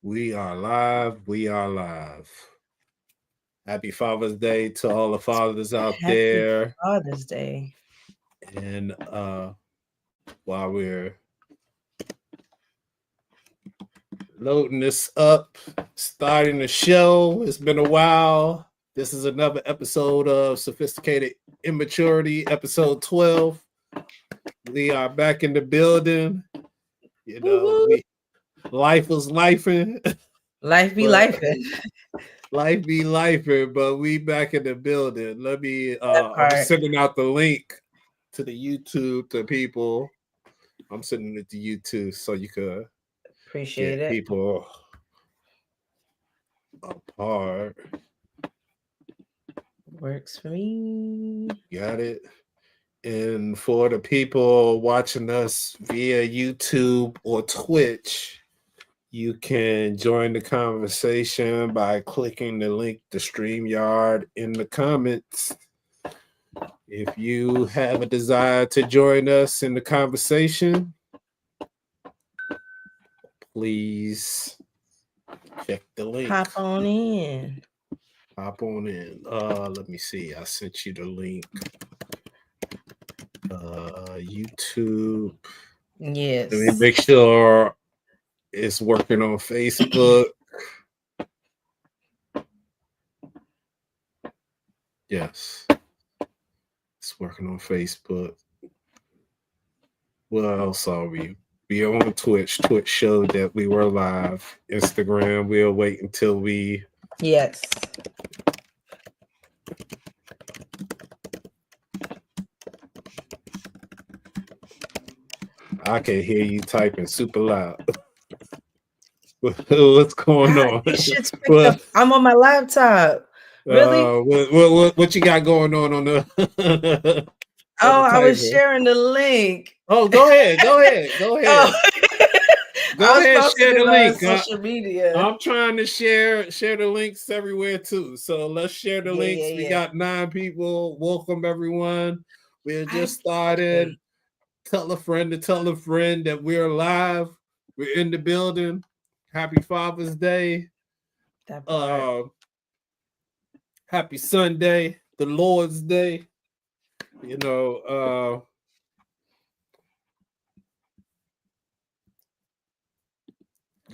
We are live. We are live. Happy Father's Day to all the fathers out Happy there. Father's Day. And while we're loading this up, starting the show, it's been a while. This is another episode of Sophisticated Immaturity, episode 12. We are back in the building. You know, life was lifing. Life be lifing. Life be lifing, but we back in the building. Let me I'm part. sending out the link to the YouTube to people. I'm sending it to you too, so you could Appreciate get it. people apart. Works for me. Got it. And for the people watching us via YouTube or Twitch, you can join the conversation by clicking the link to StreamYard in the comments. If you have a desire to join us in the conversation, please check the link. Hop on in. Hop on in. Let me see. I sent you the link. YouTube. Yes. Let me make sure it's working on Facebook. Yes. It's working on Facebook. What else are we? We are on Twitch. Twitch showed that we were live. Instagram, we'll wait until we... Yes. I can hear you typing super loud. What's going on? I'm on my laptop. Really? What you got going on the? I was sharing the link. Oh, go ahead. Go ahead. Go ahead. Share the link. Social media. I'm trying to share the links everywhere too. So let's share the links. Yeah. We got 9 people. Welcome everyone. We just started. Tell a friend to tell a friend that we're live. We're in the building. Happy Father's Day. Happy Sunday, the Lord's Day. You know,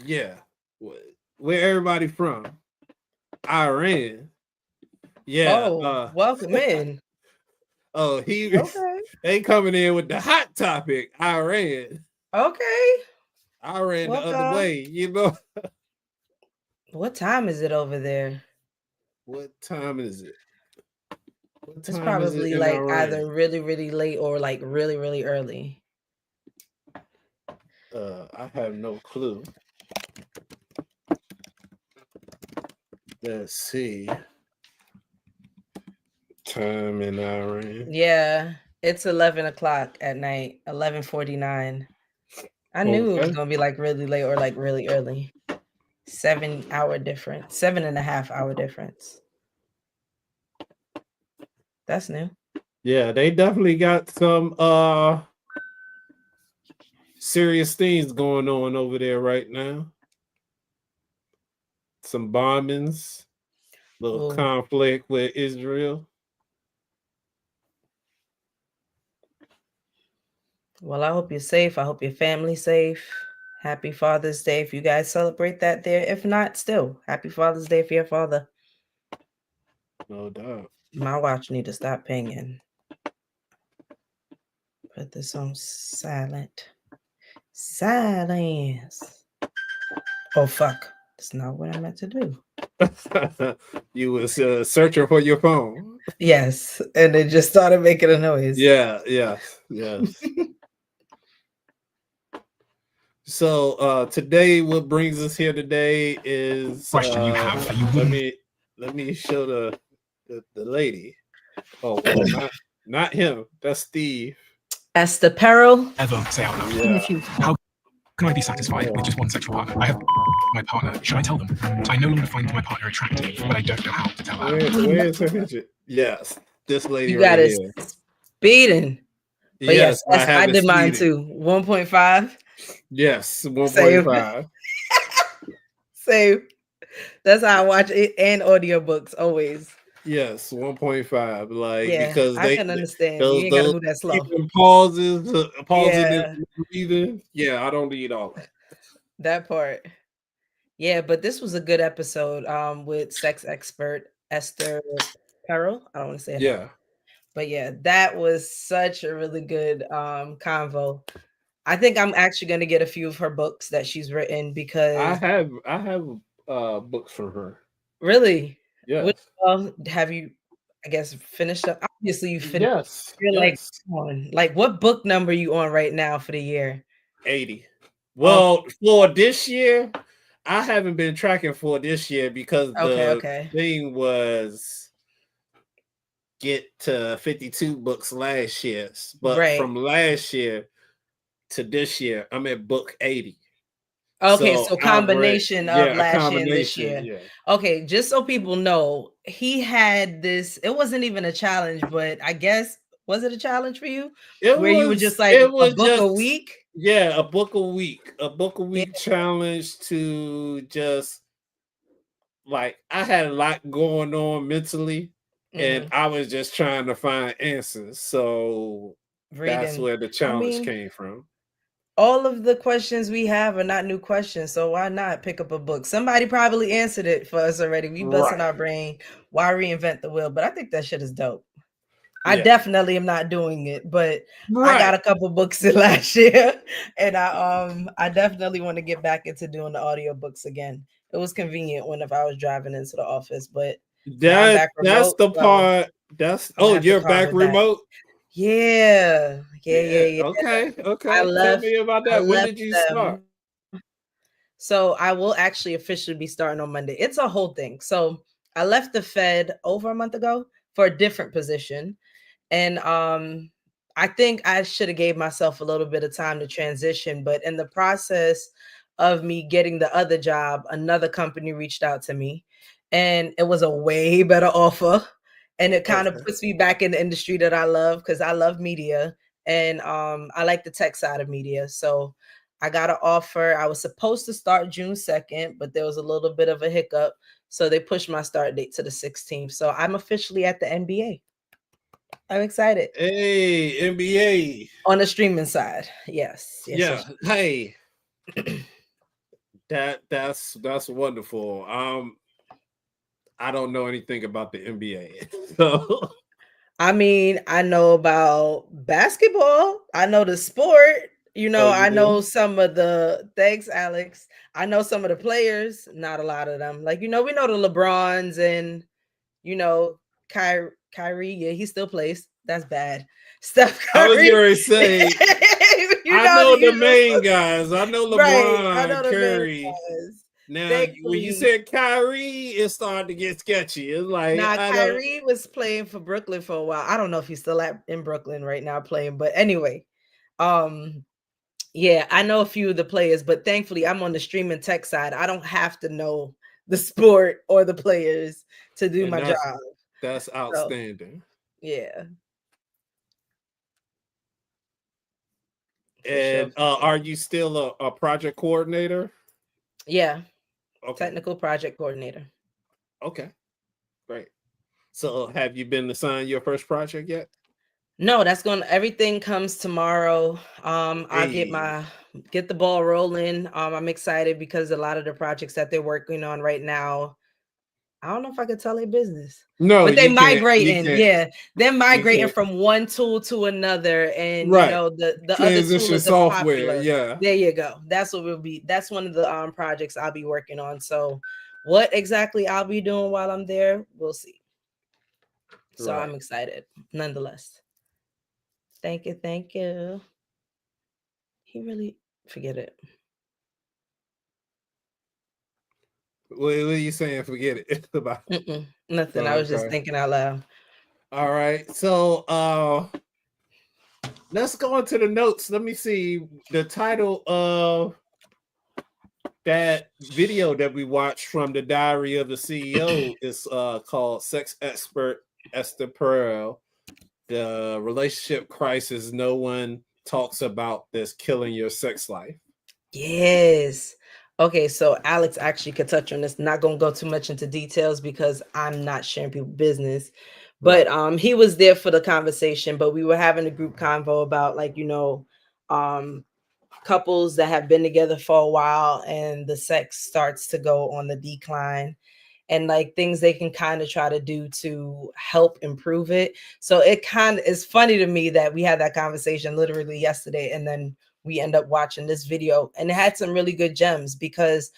yeah. Where everybody from? Iran. Yeah. Oh, welcome in. Oh, they coming in with the hot topic, Iran. Okay. Iran the other way, you know. What time is it over there? What time is it? It's probably like either really, really late or like really, really early. I have no clue. Let's see. Time in Iran. Yeah, it's 11 o'clock at night, 11:49. I knew it was gonna be like really late or like really early. 7-hour difference, 7.5 hour difference. That's new. Yeah, they definitely got some serious things going on over there right now. Some bombings, little conflict with Israel. Well, I hope you're safe. I hope your family's safe. Happy Father's Day if you guys celebrate that there. If not, still, happy Father's Day for your father. No doubt. My watch need to stop pinging. Put this on silent. Silence. Oh, fuck. That's not what I meant to do. You was searching for your phone. Yes, and it just started making a noise. Yeah. So today, what brings us here today is question you have. Let me show the lady. Oh, not him. That's Steve. Esther Peril. Ever say out loud. Yeah. How can I be satisfied with just one sexual partner? I have my partner. Should I tell them? I no longer find my partner attractive, but I don't know how to tell her. Where is her picture? Yes, this lady. You got it speeding. But yes, I did mine too. 1.5. Yes, 1.5. Same. That's how I watch it and audiobooks always. Yes, 1.5. Like Yeah, because I can understand. You those ain't gotta those move that slow. even pauses, pausing Yeah, and breathing. Yeah, I don't need all that. that part. Yeah, but this was a good episode with sex expert Esther Perel. I don't want to say it how. Yeah, But yeah, that was such a really good convo. I think I'm actually going to get a few of her books that she's written because I have books from her. really, which Yes, have you, I guess, finished up? Obviously, you finished. yes, You're like yes. on like what book number you on right now for the year? 80. Oh, Well, for this year, I haven't been tracking for this year because the okay. thing was get to 52 books last year. But Right. from last year to this year, I'm at book 80. Okay, So so I've read, combination of yeah, a last year and this combination. year. Yeah. Okay, just so people know, he had this, it wasn't even a challenge, but I guess was it a challenge for you? Where you were just like It a was book a just, week? yeah, a book a Yeah. week challenge to just like I had a lot going on mentally and Mm-hmm. I was just trying to find answers. So that's Reading. where the I challenge mean, came from. all of the questions we have are not new questions, so why not pick up a book? Somebody probably answered it for us already. We busting Right. our brain. Why reinvent the wheel? But I think that shit is dope. I Yeah. definitely am not doing it, but I got Right. a couple books in last year, and I definitely want to get back into doing the audiobooks again. It was convenient whenever I was driving into the office, but now I'm back That's remote, the so part. That's I'm gonna have to you're carve back it back. remote. Yeah, yeah, Yeah. yeah, yeah. Okay. I Okay. Tell left. me about I that. When left did you start? them. So I will actually officially be starting on Monday. It's a whole thing. So I left the Fed over a month ago for a different position. And I think I should have gave myself a little bit of time to transition, but in the process of me getting the other job, another company reached out to me and it was a way better offer. And it kind of Okay. puts me back in the industry that I love because I love media and I like the tech side of media. So I got an offer. I was supposed to start June 2nd, but there was a little bit of a hiccup. So they pushed my start date to the 16th. So I'm officially at the NBA. I'm excited. Hey, NBA. On the streaming side. Yes. Yes. Yeah. Yes. Hey, that's wonderful. I don't know anything about the NBA. So I mean, I know about basketball. I know the sport. oh, you I know do? some of the thanks, Alex. I know some of the players, not a lot of them. Like, we know the LeBrons and you know, Kyrie, yeah, he still plays. That's bad. Steph I was Curry. gonna say I The know the usual main stuff. guys. I know Right. I LeBron, know the main Curry. guys. Now, when you Thankfully, said Kyrie, it started to get sketchy. It's like nah, I don't. Kyrie was playing for Brooklyn for a while. I don't know if he's still in Brooklyn right now playing, but anyway, um, yeah, I know a few of the players, but thankfully I'm on the streaming tech side. I don't have to know the sport or the players to do And my job. that's So outstanding. yeah, for sure. And are you still a project coordinator? Yeah, Okay. technical project coordinator. Okay. Great. So, have you been assigned your first project yet? No, everything comes tomorrow. I'll Hey. get the ball rolling. I'm excited because a lot of the projects that they're working on right now, I don't know if I could tell their business, No, but they you can't. You migrating. can't. Yeah, they're You migrating can't. from one tool to another, and Right. the other tool Transition isn't software. popular. Yeah. There you go. That's what will be. That's one of the projects I'll be working on. So, what exactly I'll be doing while I'm there, we'll see. So Right. I'm excited, nonetheless. Thank you, thank you. He really forget it. What are you saying? Forget it about. Nothing. I was just Okay. thinking out loud. All right. So let's go into the notes. Let me see the title of that video that we watched from the Diary of the CEO is called Sex Expert Esther Perel, the relationship crisis no one talks about that's killing your sex life. Yes. Okay, so Alex actually could touch on this. Not gonna go too much into details because I'm not sharing people's business. But he was there for the conversation, but we were having a group convo about like, couples that have been together for a while and the sex starts to go on the decline, and like things they can kind of try to do to help improve it. So it kind of is funny to me that we had that conversation literally yesterday, and then we end up watching this video, and it had some really good gems because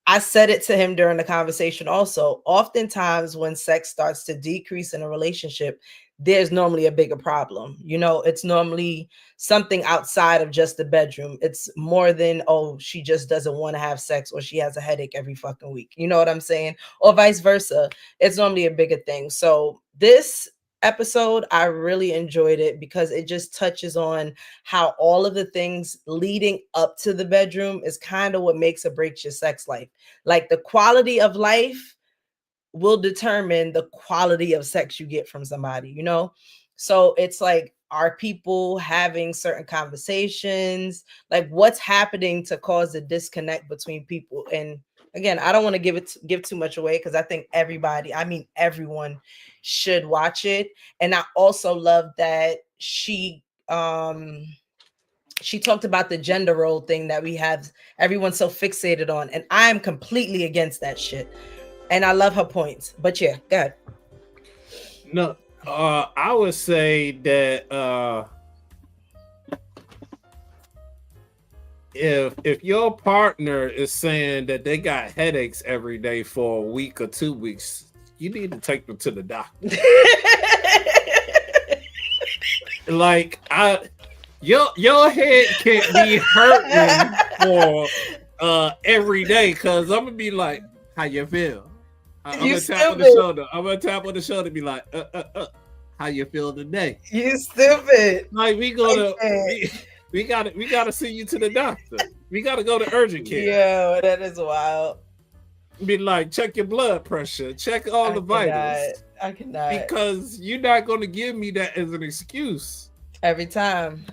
I said it to him during the conversation also. Oftentimes, when sex starts to decrease in a relationship, there's normally a bigger problem. It's normally something outside of just the bedroom. It's more than, oh, she just doesn't want to have sex or she has a headache every fucking week. You know what I'm saying? Or vice versa. It's normally a bigger thing. So this episode, I really enjoyed it because it just touches on how all of the things leading up to the bedroom is kind of what makes or breaks your sex life. Like the quality of life will determine the quality of sex you get from somebody. So it's like, are people having certain conversations? Like what's happening to cause a disconnect between people? And again, I don't want to give too much away because I think everyone should watch it. And I also love that she talked about the gender role thing that we have everyone so fixated on, and I'm completely against that shit. And I love her points. But yeah, go ahead. No, I would say that if your partner is saying that they got headaches every day for a week or 2 weeks, you need to take them to the doctor. Like your head can't be hurting for every day, because I'm gonna be like, how you feel? I'm gonna tap on the shoulder. I'm gonna tap on the shoulder and be like, how you feel today? You stupid. Like we gotta see you to the doctor. We gotta go to urgent care. Yeah, that is wild. Be like, check your blood pressure, check all the vitals. I cannot. Because you're not gonna give me that as an excuse every time.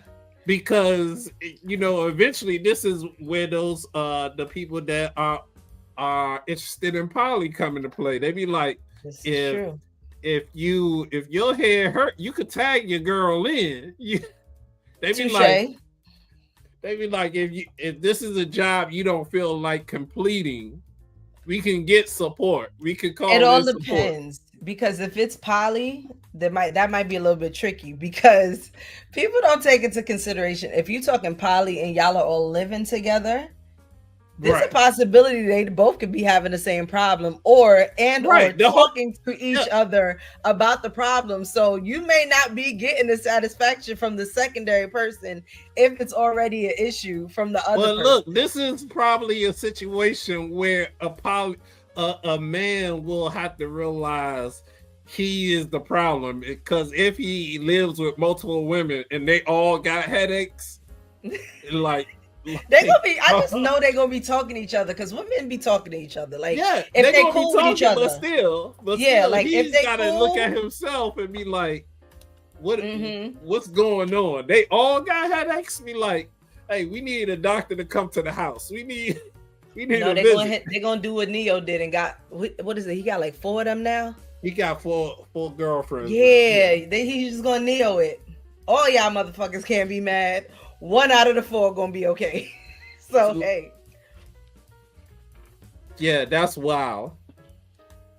Because eventually this is where those the people that are interested in poly come into play. They be like, if your hair hurt, you could tag your girl in. They be like, if this is a job you don't feel like completing, we can get support. We can call it. All depends, because if it's poly, that might be a little bit tricky, because people don't take into consideration if you're talking poly and y'all are all living together. There's a possibility they both could be having the same problem or talking to each other about the problem. So you may not be getting the satisfaction from the secondary person if it's already an issue from the other person. Look, this is probably a situation where a man will have to realize he is the problem, because if he lives with multiple women and they all got headaches, like they're gonna be. I just know they're gonna be talking to each other, because women be talking to each other. Like, yeah, if they cool with each other, but still, like he's if they gotta look at himself and be like, what's going on? They all got headaches. Be like, hey, we need a doctor to come to the house. We need. No, they're gonna do what Neo did and got. What is it? He got like 4 of them now. He got four girlfriends. Yeah, he's just gonna Neo it. All y'all motherfuckers can't be mad. 1 out of the 4 gonna be okay. So hey. Yeah, that's wild.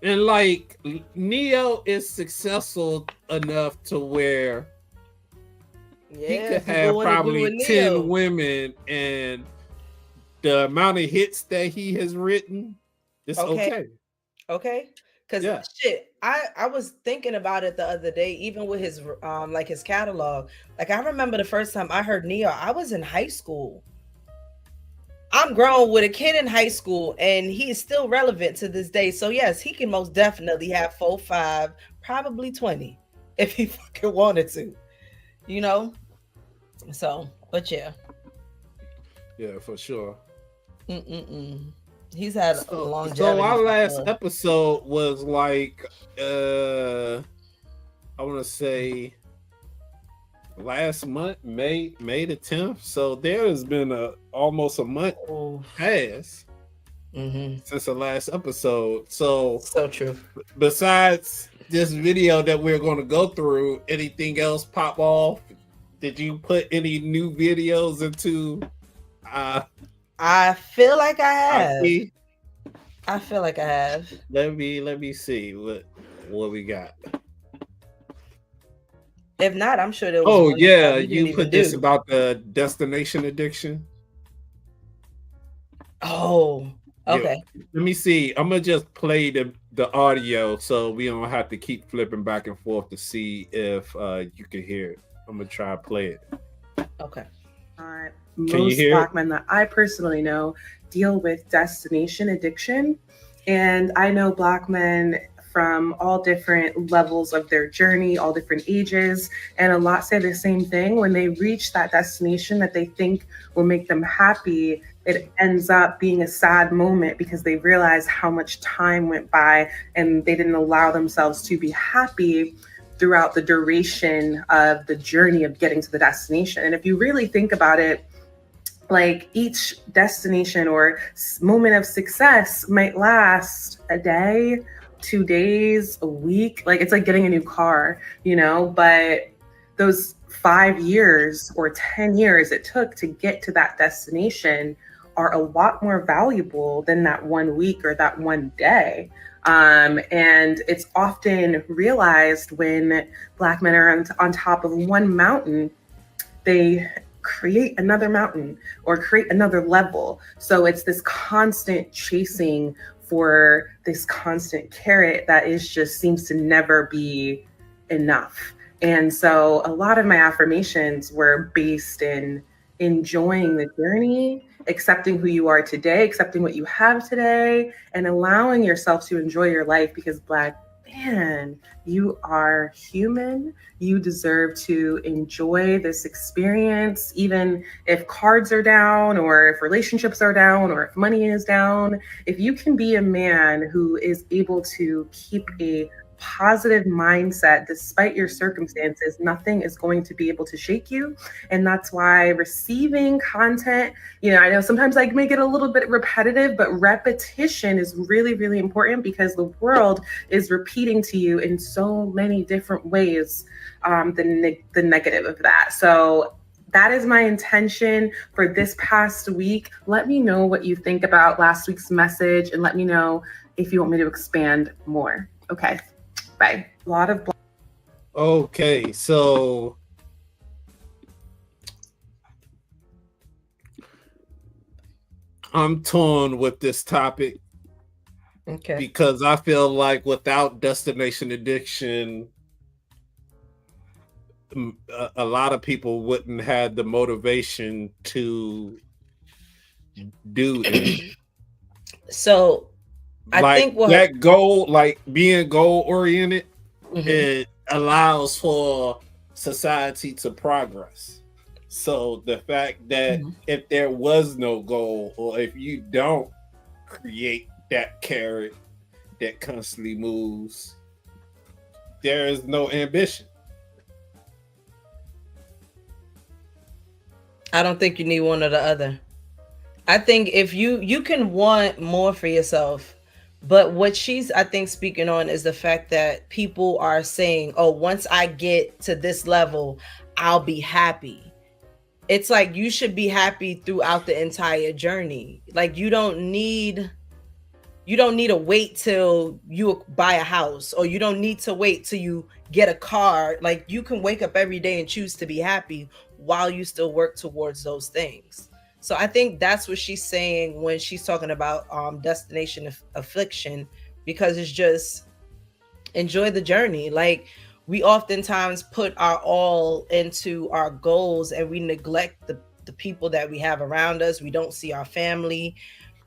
And like, Neo is successful enough to where he could have probably 10 women, and the amount of hits that he has written, it's okay. Okay. Because shit, I was thinking about it the other day, even with his his catalog. Like, I remember the first time I heard Neo, I was in high school. I'm grown with a kid in high school, and he is still relevant to this day. So yes, he can most definitely have 4, 5, probably 20 if he fucking wanted to, So, but yeah. Yeah, for sure. He's had a longevity. So our last episode was like, I want to say last month, May the 10th. So there has been almost a month pass. since the last episode. So true. Besides this video that we're going to go through, anything else pop off? Did you put any new videos into? I feel like I have. IP? I feel like I have. Let me see what we got. If not, I'm sure there was. Oh yeah, you put this about the destination addiction. Oh, okay. Yeah. Let me see. I'm gonna just play the audio so we don't have to keep flipping back and forth to see if you can hear it. I'm gonna try to play it. Okay. Most Black men that I personally know deal with destination addiction, and I know Black men from all different levels of their journey, all different ages, and a lot say the same thing. When they reach that destination that they think will make them happy, it ends up being a sad moment because they realize how much time went by and they didn't allow themselves to be happy throughout the duration of the journey of getting to the destination. And if you really think about it, like each destination or moment of success might last a day, 2 days, a week. Like it's like getting a new car, you know, but those 5 years or 10 years it took to get to that destination are a lot more valuable than that 1 week or that 1 day. And it's often realized when Black men are on top of one mountain, they create another mountain or create another level. So it's this constant chasing for this constant carrot that is just seems to never be enough. And so a lot of my affirmations were based in enjoying the journey, accepting who you are today, accepting what you have today, and allowing yourself to enjoy your life because Black man, you are human. You deserve to enjoy this experience, even if cards are down or if relationships are down or if money is down. If you can be a man who is able to keep a positive mindset despite your circumstances, nothing is going to be able to shake you. And that's why receiving content, you know, I know sometimes I make it a little bit repetitive, but repetition is really, really important because the world is repeating to you in so many different ways the negative of that. So that is my intention for this past week. Let me know what you think about last week's message and let me know if you want me to expand more. Okay. Bye. A lot of Okay, so I'm torn with this topic. Okay. Because I feel like without destination addiction, a lot of people wouldn't have the motivation to do anything. So I think that goal, like being goal oriented, it allows for society to progress. So the fact that if there was no goal, or if you don't create that carrot that constantly moves, there is no ambition. I don't think you need one or the other. I think if you can want more for yourself, but what she's, I think, speaking on is the fact that people are saying, oh, once I get to this level, I'll be happy. It's like you should be happy throughout the entire journey. Like you don't need to wait till you buy a house, or you don't need to wait till you get a car. Like you can wake up every day and choose to be happy while you still work towards those things. So I think that's what she's saying when she's talking about destination affliction, because it's just enjoy the journey. Like we oftentimes put our all into our goals and we neglect the people that we have around us. We don't see our family.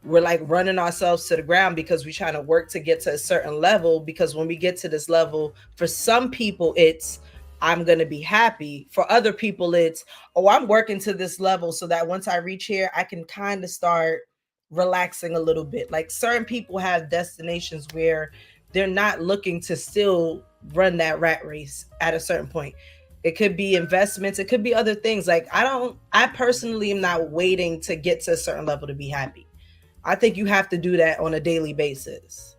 We're like running ourselves to the ground because we're trying to work to get to a certain level, because when we get to this level, for some people it's I'm going to be happy. For other people, it's, oh, I'm working to this level so that once I reach here, I can kind of start relaxing a little bit. Like certain people have destinations where they're not looking to still run that rat race at a certain point. It could be investments. It could be other things. Like I personally am not waiting to get to a certain level to be happy. I think you have to do that on a daily basis.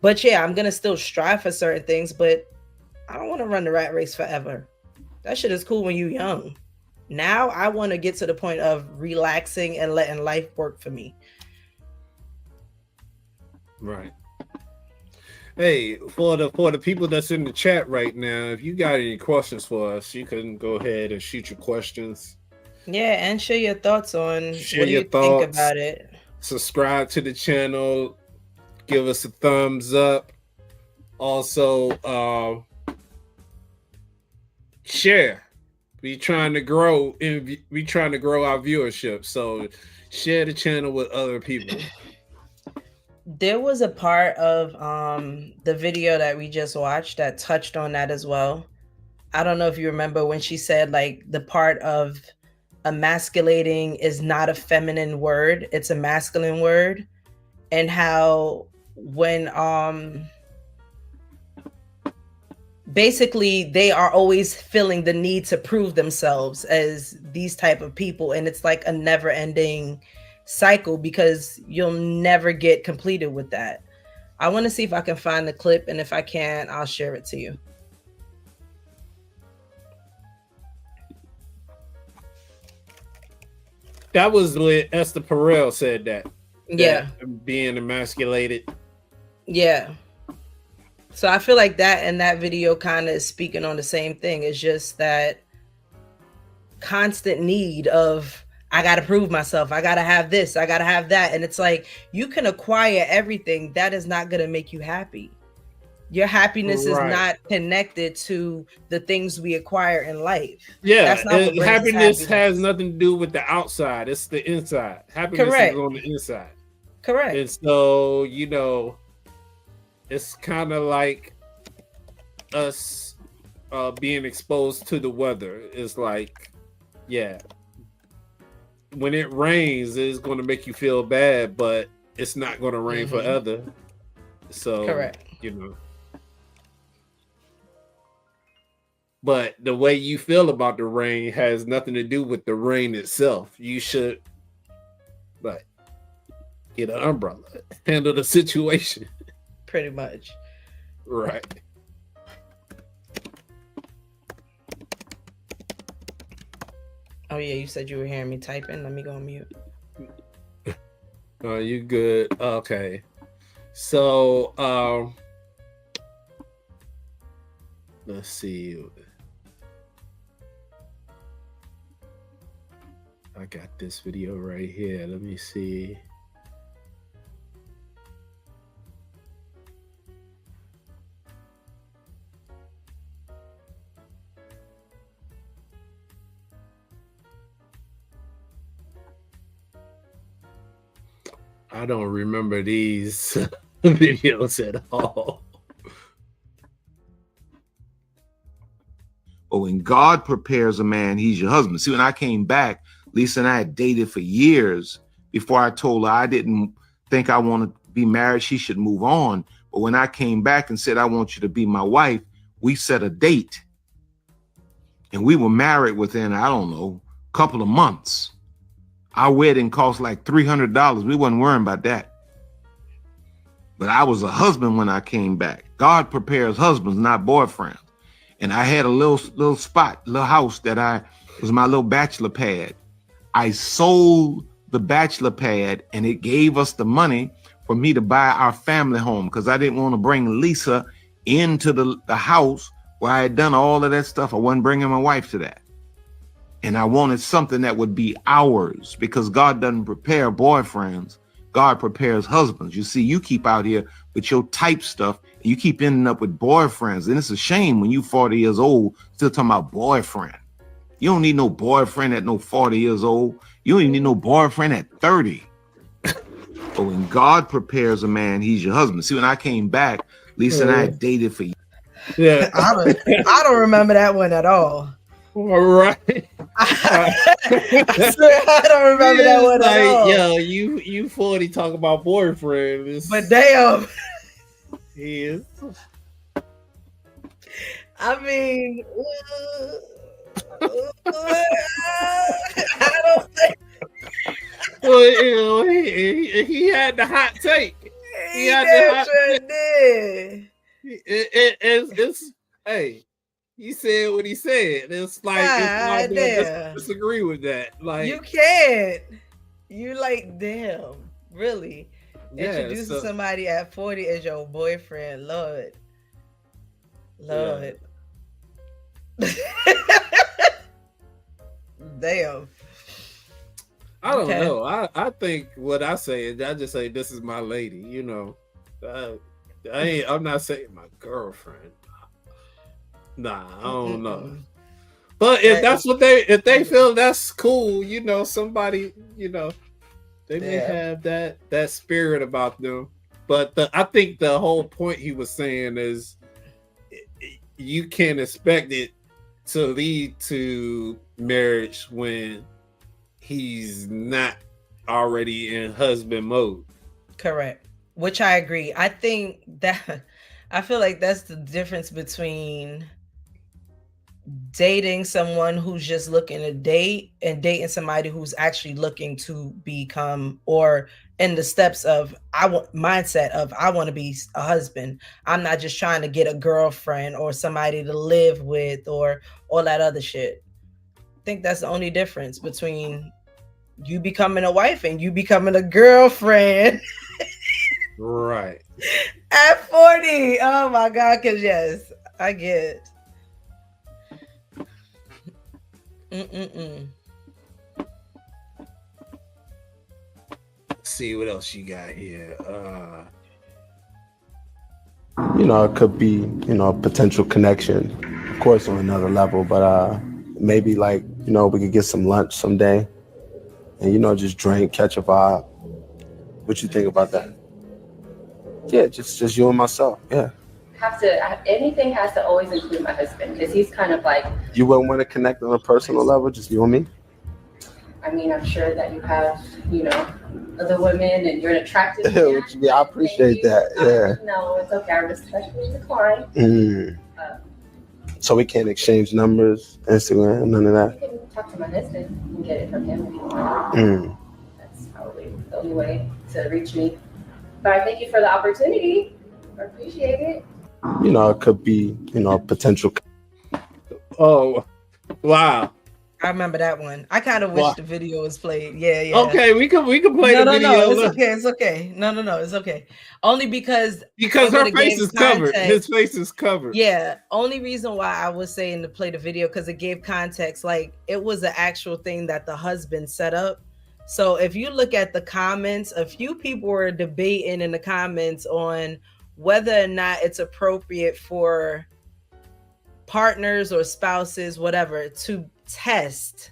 But yeah, I'm going to still strive for certain things, but I don't want to run the rat race forever. That shit is cool when you're young. Now I want to get to the point of relaxing and letting life work for me. Right. Hey, for the people that's in the chat right now, if you got any questions for us, you can go ahead and shoot your questions. Yeah, and share your thoughts on what do you think about it. Subscribe to the channel, give us a thumbs up. Also, share. We trying to grow our viewership, so share the channel with other people. There was a part of the video that we just watched that touched on that as well. I don't know if you remember when she said like the part of emasculating is not a feminine word, it's a masculine word, and how when basically they are always feeling the need to prove themselves as these type of people, and it's like a never-ending cycle because you'll never get completed with that. I want to see if I can find the clip, and if I can, I'll share it to you. That was when Esther Perel said that. Yeah. Being emasculated. Yeah. So I feel like that and that video kind of is speaking on the same thing. It's just that constant need of, I got to prove myself. I got to have this. I got to have that. And it's like, you can acquire everything. That is not going to make you happy. Your happiness is not connected to the things we acquire in life. Yeah, that's not what happiness has nothing to do with the outside. It's the inside. Happiness is on the inside. Correct. And so, you know, it's kind of like us being exposed to the weather. It's like, yeah, when it rains, it's going to make you feel bad, but it's not going to rain forever. So, correct. You know. But the way you feel about the rain has nothing to do with the rain itself. You should, like, get an umbrella, handle the situation. Pretty much. Right. Oh yeah, you said you were hearing me typing. Let me go on mute. Oh, you good? Okay. So, let's see. I got this video right here. Let me see. I don't remember these videos at all. But when God prepares a man, he's your husband. See, when I came back, Lisa and I had dated for years before I told her I didn't think I want to be married. She should move on. But when I came back and said, I want you to be my wife, we set a date. And we were married within, I don't know, a couple of months. Our wedding cost like $300. We wasn't worrying about that. But I was a husband when I came back. God prepares husbands, not boyfriends. And I had a little spot, little house that was my little bachelor pad. I sold the bachelor pad and it gave us the money for me to buy our family home because I didn't want to bring Lisa into the house where I had done all of that stuff. I wasn't bringing my wife to that. And I wanted something that would be ours because God doesn't prepare boyfriends. God prepares husbands. You see, you keep out here with your type stuff and you keep ending up with boyfriends. And it's a shame when you 40 years old, still talking about boyfriend. You don't need no boyfriend at no 40 years old. You don't even need no boyfriend at 30. But when God prepares a man, he's your husband. See, when I came back, Lisa and I had dated for years. Yeah. I don't remember that one at all. All right. I swear I don't remember that one at all. Yo, you 40 talk about boyfriend. But damn. He is. I mean, I don't think Well, you know, he had the hot take. He had the hot take. It's hey, he said what he said. It's like disagree with that. Like you can't. You like damn, really? Yeah, Introducing somebody at 40 as your boyfriend, Lord. Yeah. Damn. I don't know. I think what I say is I just say this is my lady. You know, I'm not saying my girlfriend. Nah, I don't know. But if that's what if they feel that's cool, you know, somebody, you know, they may have that spirit about them. But I think the whole point he was saying is you can't expect it to lead to marriage when he's not already in husband mode. Correct. Which I agree. I think that I feel like that's the difference between dating someone who's just looking to date and dating somebody who's actually looking to become, or in the steps of mindset of I want to be a husband. I'm not just trying to get a girlfriend or somebody to live with or all that other shit. I think that's the only difference between you becoming a wife and you becoming a girlfriend. Right. At 40. Oh my God, because yes, I get it. Let's see what else you got here. You know, it could be, you know, a potential connection, of course, on another level, but maybe like, you know, we could get some lunch someday and, you know, just drink, catch a vibe. What you think about that? Yeah, just you and myself. Yeah. Anything has to always include my husband because he's kind of like. You wouldn't want to connect on a personal level, just you and me? I mean, I'm sure that you have, you know, other women and you're an attractive man. I appreciate that. Yeah. No, it's okay. I respectfully decline. So we can't exchange numbers, Instagram, none of that? You can talk to my husband and get it from him if you want. That's probably the only way to reach me. But I thank you for the opportunity. I appreciate it. You know, it could be, you know, a potential. Oh, wow. I remember that one. I kind of wish the video was played. Yeah. Okay, we can play the video. No, it's okay. No, it's okay. Only because her face is covered. His face is covered. Yeah. Only reason why I was saying to play the video because it gave context. Like it was an actual thing that the husband set up. So if you look at the comments, a few people were debating in the comments on whether or not it's appropriate for partners or spouses, whatever, to test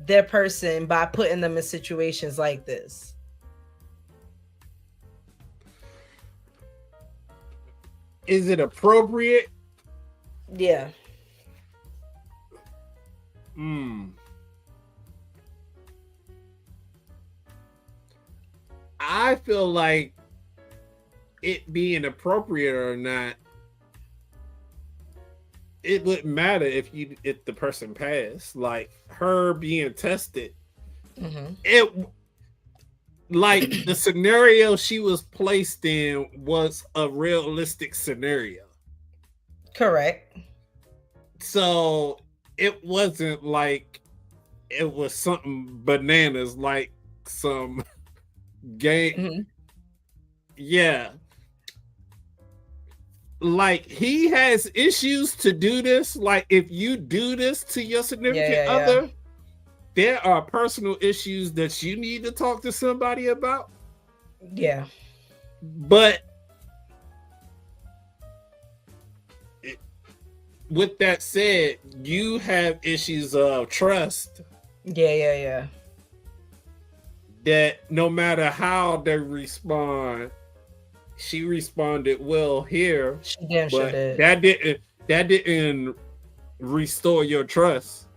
their person by putting them in situations like this. Is it appropriate? Yeah. I feel like it being appropriate or not, it wouldn't matter if the person passed. Like her being tested, it like the scenario she was placed in was a realistic scenario. Correct. So it wasn't like it was something bananas, like some game. Yeah. Like he has issues to do this. Like if you do this to your significant other, there are personal issues that you need to talk to somebody about. Yeah. But with that said, you have issues of trust. Yeah. That no matter how they respond, she responded well here. She damn sure did. That didn't restore your trust.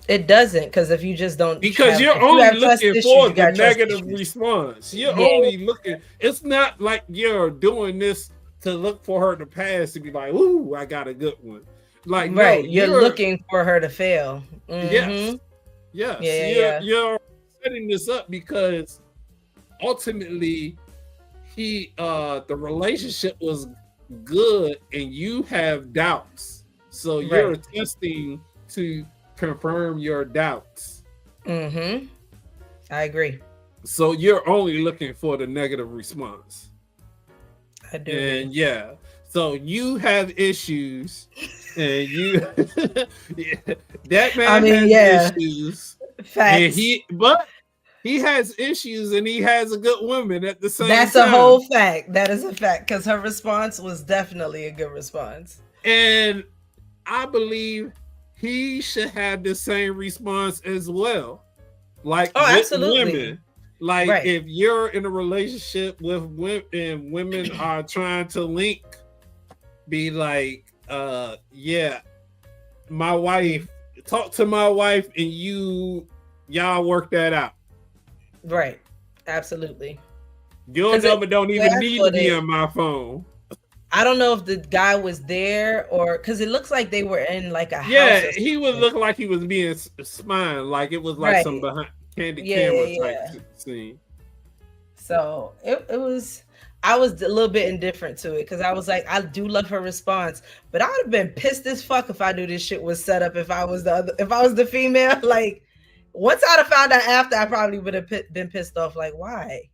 It doesn't, because if you just don't, because you're only looking for the negative response. You're only looking. It's not like you're doing this to look for her to pass and be like, "Ooh, I got a good one." Like, right? No, you're looking for her to fail. Yes. Yeah. You're setting this up because ultimately the relationship was good and you have doubts. So you're attempting to confirm your doubts. I agree. So you're only looking for the negative response. I do. And yeah, so you have issues, and you that man has issues. Facts. But he has issues, and he has a good woman at the same time. That's a whole fact. That is a fact, because her response was definitely a good response. And I believe he should have the same response as well. Like, absolutely. Women. Like, if you're in a relationship with women and women are trying to link, be like, yeah, my wife, talk to my wife and y'all work that out. Right. Absolutely. Your number don't even need to be on my phone. I don't know if the guy was there or because it looks like they were in like a house. Yeah, he would look like he was being spied, like it was like some behind camera type scene. So it was. I was a little bit indifferent to it because I was like, I do love her response, but I would have been pissed as fuck if I knew this shit was set up. If I was the female, like once I'd have found out after, I probably would have been pissed off. Like, why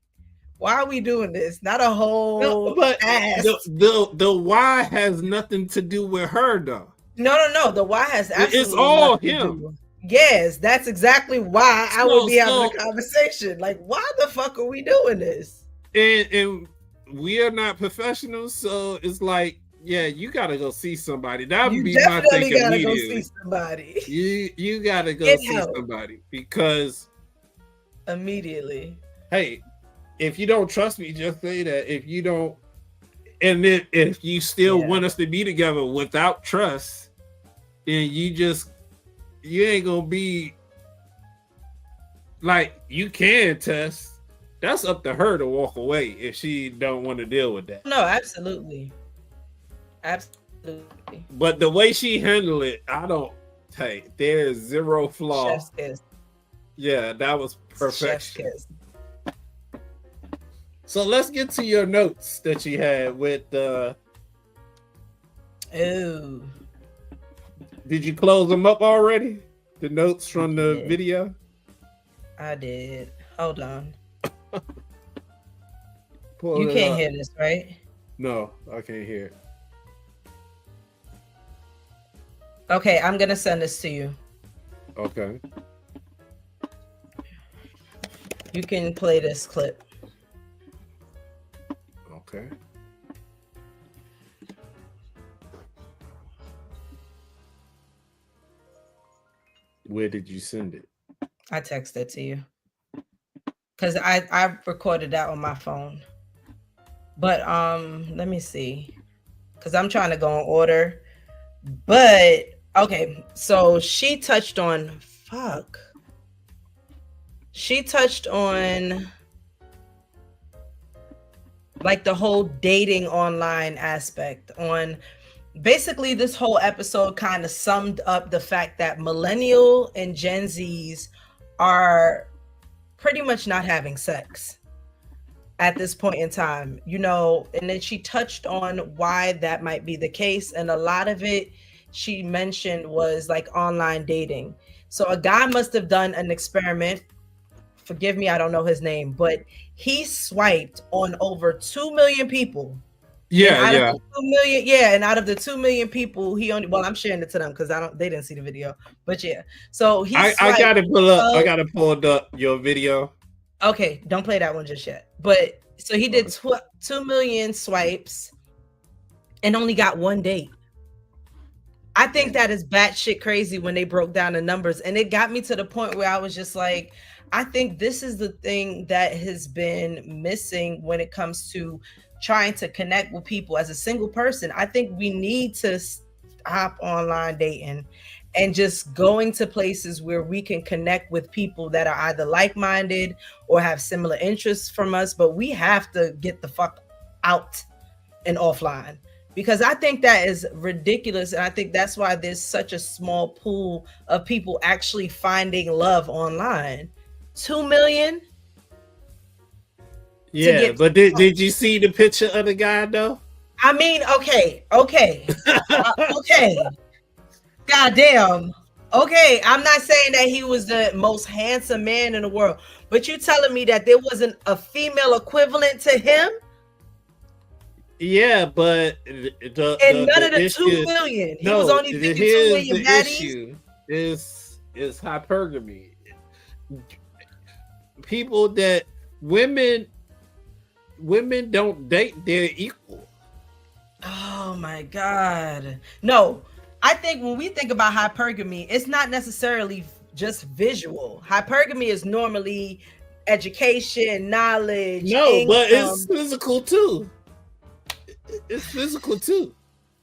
are we doing this? Not a whole ass. The why has nothing to do with her though. No. The why has absolutely it's all him. Yes, that's exactly why I would be having a conversation. Like, why the fuck are we doing this? And we are not professionals, so it's like, yeah, you gotta go see somebody. That would be my thing immediately. You gotta go see somebody. You gotta go see somebody because immediately. Hey, if you don't trust me, just say that. If you don't, and then if you still want us to be together without trust, then you ain't gonna be like, you can test. That's up to her to walk away if she don't want to deal with that. No, absolutely. But the way she handled it, there's zero flaw. Chef's kiss. Yeah, that was perfection. So let's get to your notes that you had with Ooh. Did you close them up already? The notes from the video? I did. Hold on. Pull you can't hear this, right? No, I can't hear it. Okay, I'm gonna send this to you. Okay. You can play this clip. Okay. Where did you send it? I texted it to you. Because I recorded that on my phone. But let me see. Because I'm trying to go in order. But okay, so she touched on like the whole dating online aspect. On basically this whole episode kind of summed up the fact that millennial and Gen Zs are pretty much not having sex at this point in time, and then she touched on why that might be the case. And a lot of it she mentioned was like online dating. So a guy must have done an experiment. Forgive me, I don't know his name, but he swiped on over 2 million people. And out of the 2 million people, he only, I'm sharing it to them because they didn't see the video. But yeah. So I gotta pull up. I gotta pull up your video. Okay, don't play that one just yet. But so he did 2 million swipes and only got one date. I think that is batshit crazy when they broke down the numbers. And it got me to the point where I was just like, I think this is the thing that has been missing when it comes to trying to connect with people as a single person. I think we need to stop online dating and just going to places where we can connect with people that are either like-minded or have similar interests from us. But we have to get the fuck out and offline, because I think that is ridiculous. And I think that's why there's such a small pool of people actually finding love online. 2 million. Yeah, but did you see the picture of the guy though? I mean, okay. Okay. Goddamn. Okay, I'm not saying that he was the most handsome man in the world, but you telling me that there wasn't a female equivalent to him? Yeah, but none of the 2 million. He was only 52 million baddies. Issue is hypergamy. People that women don't date their equal. Oh my God. No, I think when we think about hypergamy, it's not necessarily just visual. Hypergamy is normally education, knowledge. No, income. But it's physical too. It's physical too.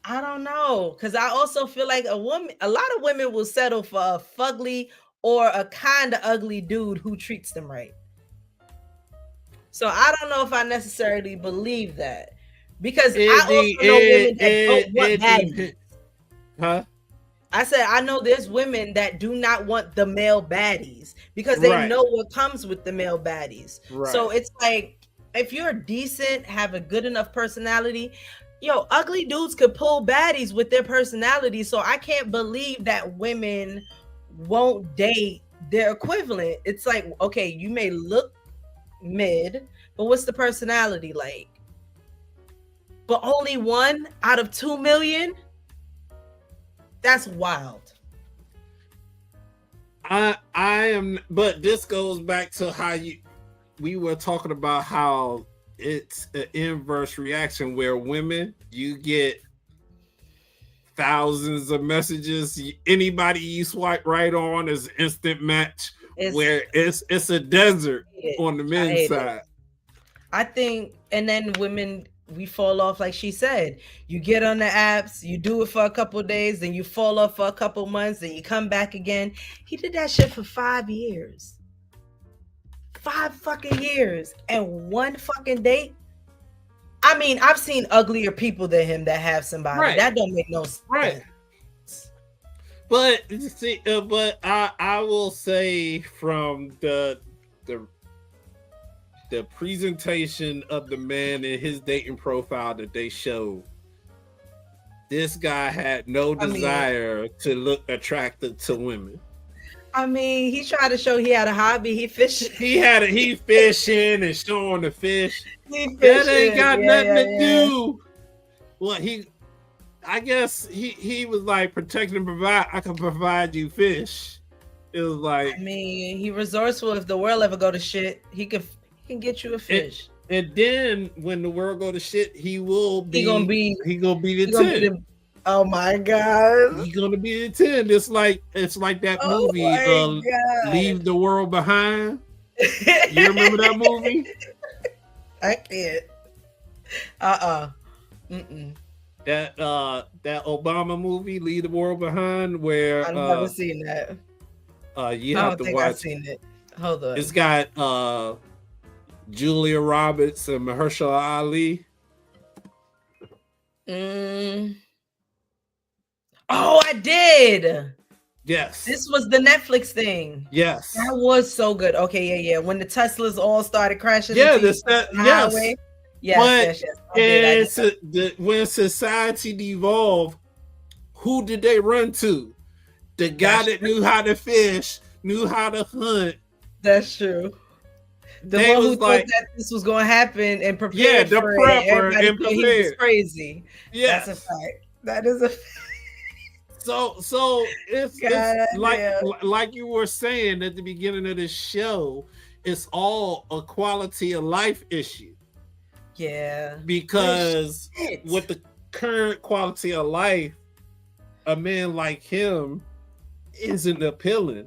I don't know, because I also feel like a lot of women will settle for a fugly or a kind of ugly dude who treats them right. So I don't know if I necessarily believe that, because I also know women that don't want baddies. Huh? I said I know there's women that do not want the male baddies because they know what comes with the male baddies. Right. So it's like, if you're decent, have a good enough personality, ugly dudes could pull baddies with their personality. So I can't believe that women won't date their equivalent. It's like, okay, you may look mid, but what's the personality like? But only 1 out of 2 million? That's wild. I am, but this goes back to how we were talking about how it's an inverse reaction where women, you get thousands of messages. Anybody you swipe right on is instant match. Where it's a desert on the men's side. I think, and then women, we fall off, like she said. You get on the apps, you do it for a couple of days, then you fall off for a couple months, then you come back again. He did that shit for 5 years. 5 fucking years and 1 fucking date. I mean, I've seen uglier people than him that have somebody. Right. That don't make no sense. Right. But see, I will say from the presentation of the man and his dating profile that they showed, this guy had no desire to look attractive to women. I mean, he tried to show he had a hobby. He fishing. He fishing and showing the fish. That ain't got nothing to do. Well, I guess he was like, protect and provide. I can provide you fish. It was like, I mean, he resourceful. If the world ever go to shit, he can get you a fish. And then when the world go to shit, he gonna be the 10. Oh my God, he's gonna be the 10. It's like that movie, Leave the World Behind. You remember that movie? I can't. Mm-mm. That Obama movie, Leave the World Behind, where I've never seen that. You have to watch. I've seen it. Hold on. It's got Julia Roberts and Mahershala Ali. Oh, I did. Yes. This was the Netflix thing. Yes. That was so good. Okay, yeah. When the Teslas all started crashing the highway. Yes. When society devolved, who did they run to? The guy that knew how to fish, knew how to hunt. That's true. The one who thought that this was going to happen and prepared for it. Everybody thought he was crazy. Yes. That's a fact. That is a fact. So it's like you were saying at the beginning of this show, it's all a quality of life issue. Yeah. Because with the current quality of life, a man like him isn't appealing.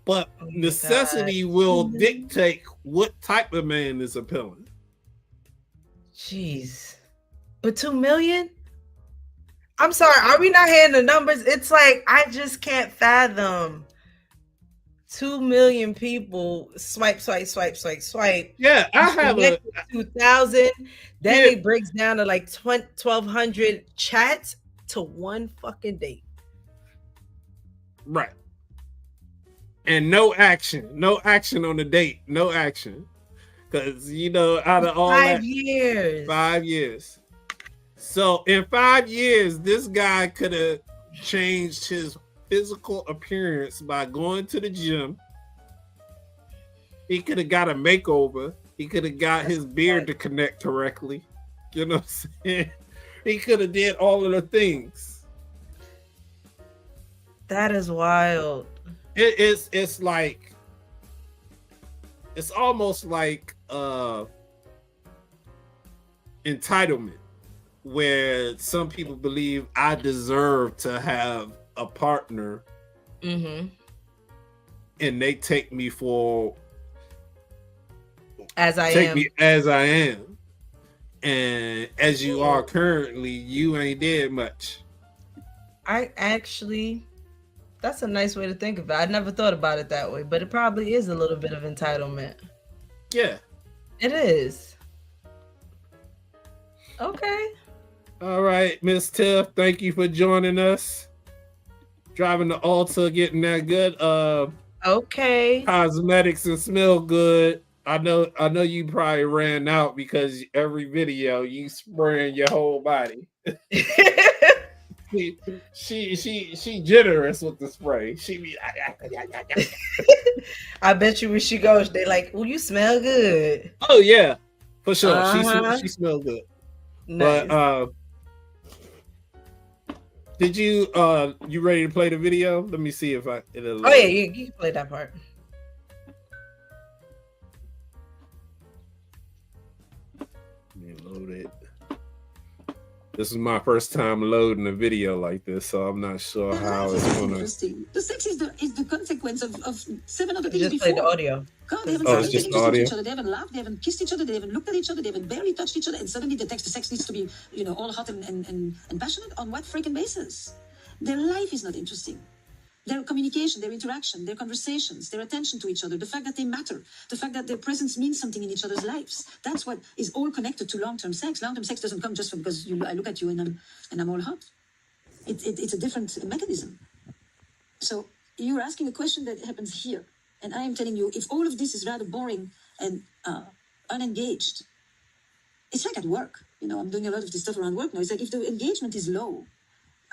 But necessity will dictate what type of man is appealing. Jeez. But 2 million? I'm sorry, are we not hearing the numbers? It's like, I just can't fathom 2 million people swipe. Yeah, I have 2,000. Then it breaks down to like 1,200 chats to 1 fucking date. Right. and no action on the date, no action, because out of all 5 years, 5 years. So in 5 years, this guy could have changed his physical appearance by going to the gym. He could have got a makeover. He could have got his beard to connect correctly. You know what I'm saying? He could have did all of the things. That is wild. It's like, it's almost like entitlement, where some people believe I deserve to have a partner, and they take me as I am, and as you are currently, you ain't did much. That's a nice way to think of it. I never thought about it that way, but it probably is a little bit of entitlement. Yeah, it is. Okay. All right, Miss Tiff, thank you for joining us. Driving the Alta, getting that good okay cosmetics and smell good. I know you probably ran out because every video you spraying your whole body. she generous with the spray. She be I bet you when she goes, they like, oh, you smell good. Oh yeah, for sure. She smells good. Nice. But did you ready to play the video? Let me see if it'll oh yeah, you can play that part. Let me load it. This is my first time loading a video like this, so I'm not sure how it's gonna. Interesting. The sex is the consequence of 7 other things just before. Play the audio. God, they haven't it's just audio. Each other. They haven't laughed. They haven't kissed each other. They haven't looked at each other. They haven't barely touched each other. And suddenly the sex needs to be, all hot and passionate. On what freaking basis? Their life is not interesting. Their communication, their interaction, their conversations, their attention to each other, the fact that they matter, the fact that their presence means something in each other's lives. That's what is all connected to long-term sex. Long-term sex doesn't come just because I look at you and I'm all hot. It's a different mechanism. So you're asking a question that happens here. And I am telling you, if all of this is rather boring and unengaged, it's like at work. I'm doing a lot of this stuff around work now. It's like if the engagement is low,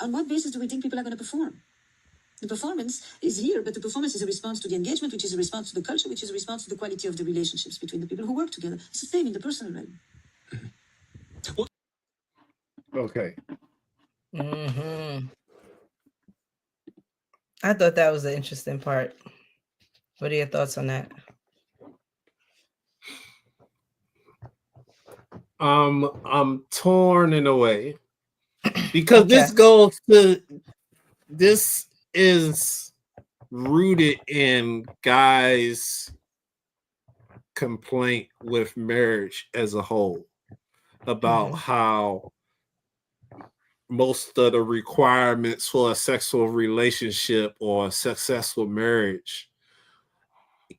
on what basis do we think people are going to perform? The performance is here, but the performance is a response to the engagement, which is a response to the culture, which is a response to the quality of the relationships between the people who work together. It's the same in the personal realm. Okay. I thought that was the interesting part. What are your thoughts on that? I'm torn in a way because this is rooted in guys' complaint with marriage as a whole about how most of the requirements for a sexual relationship or a successful marriage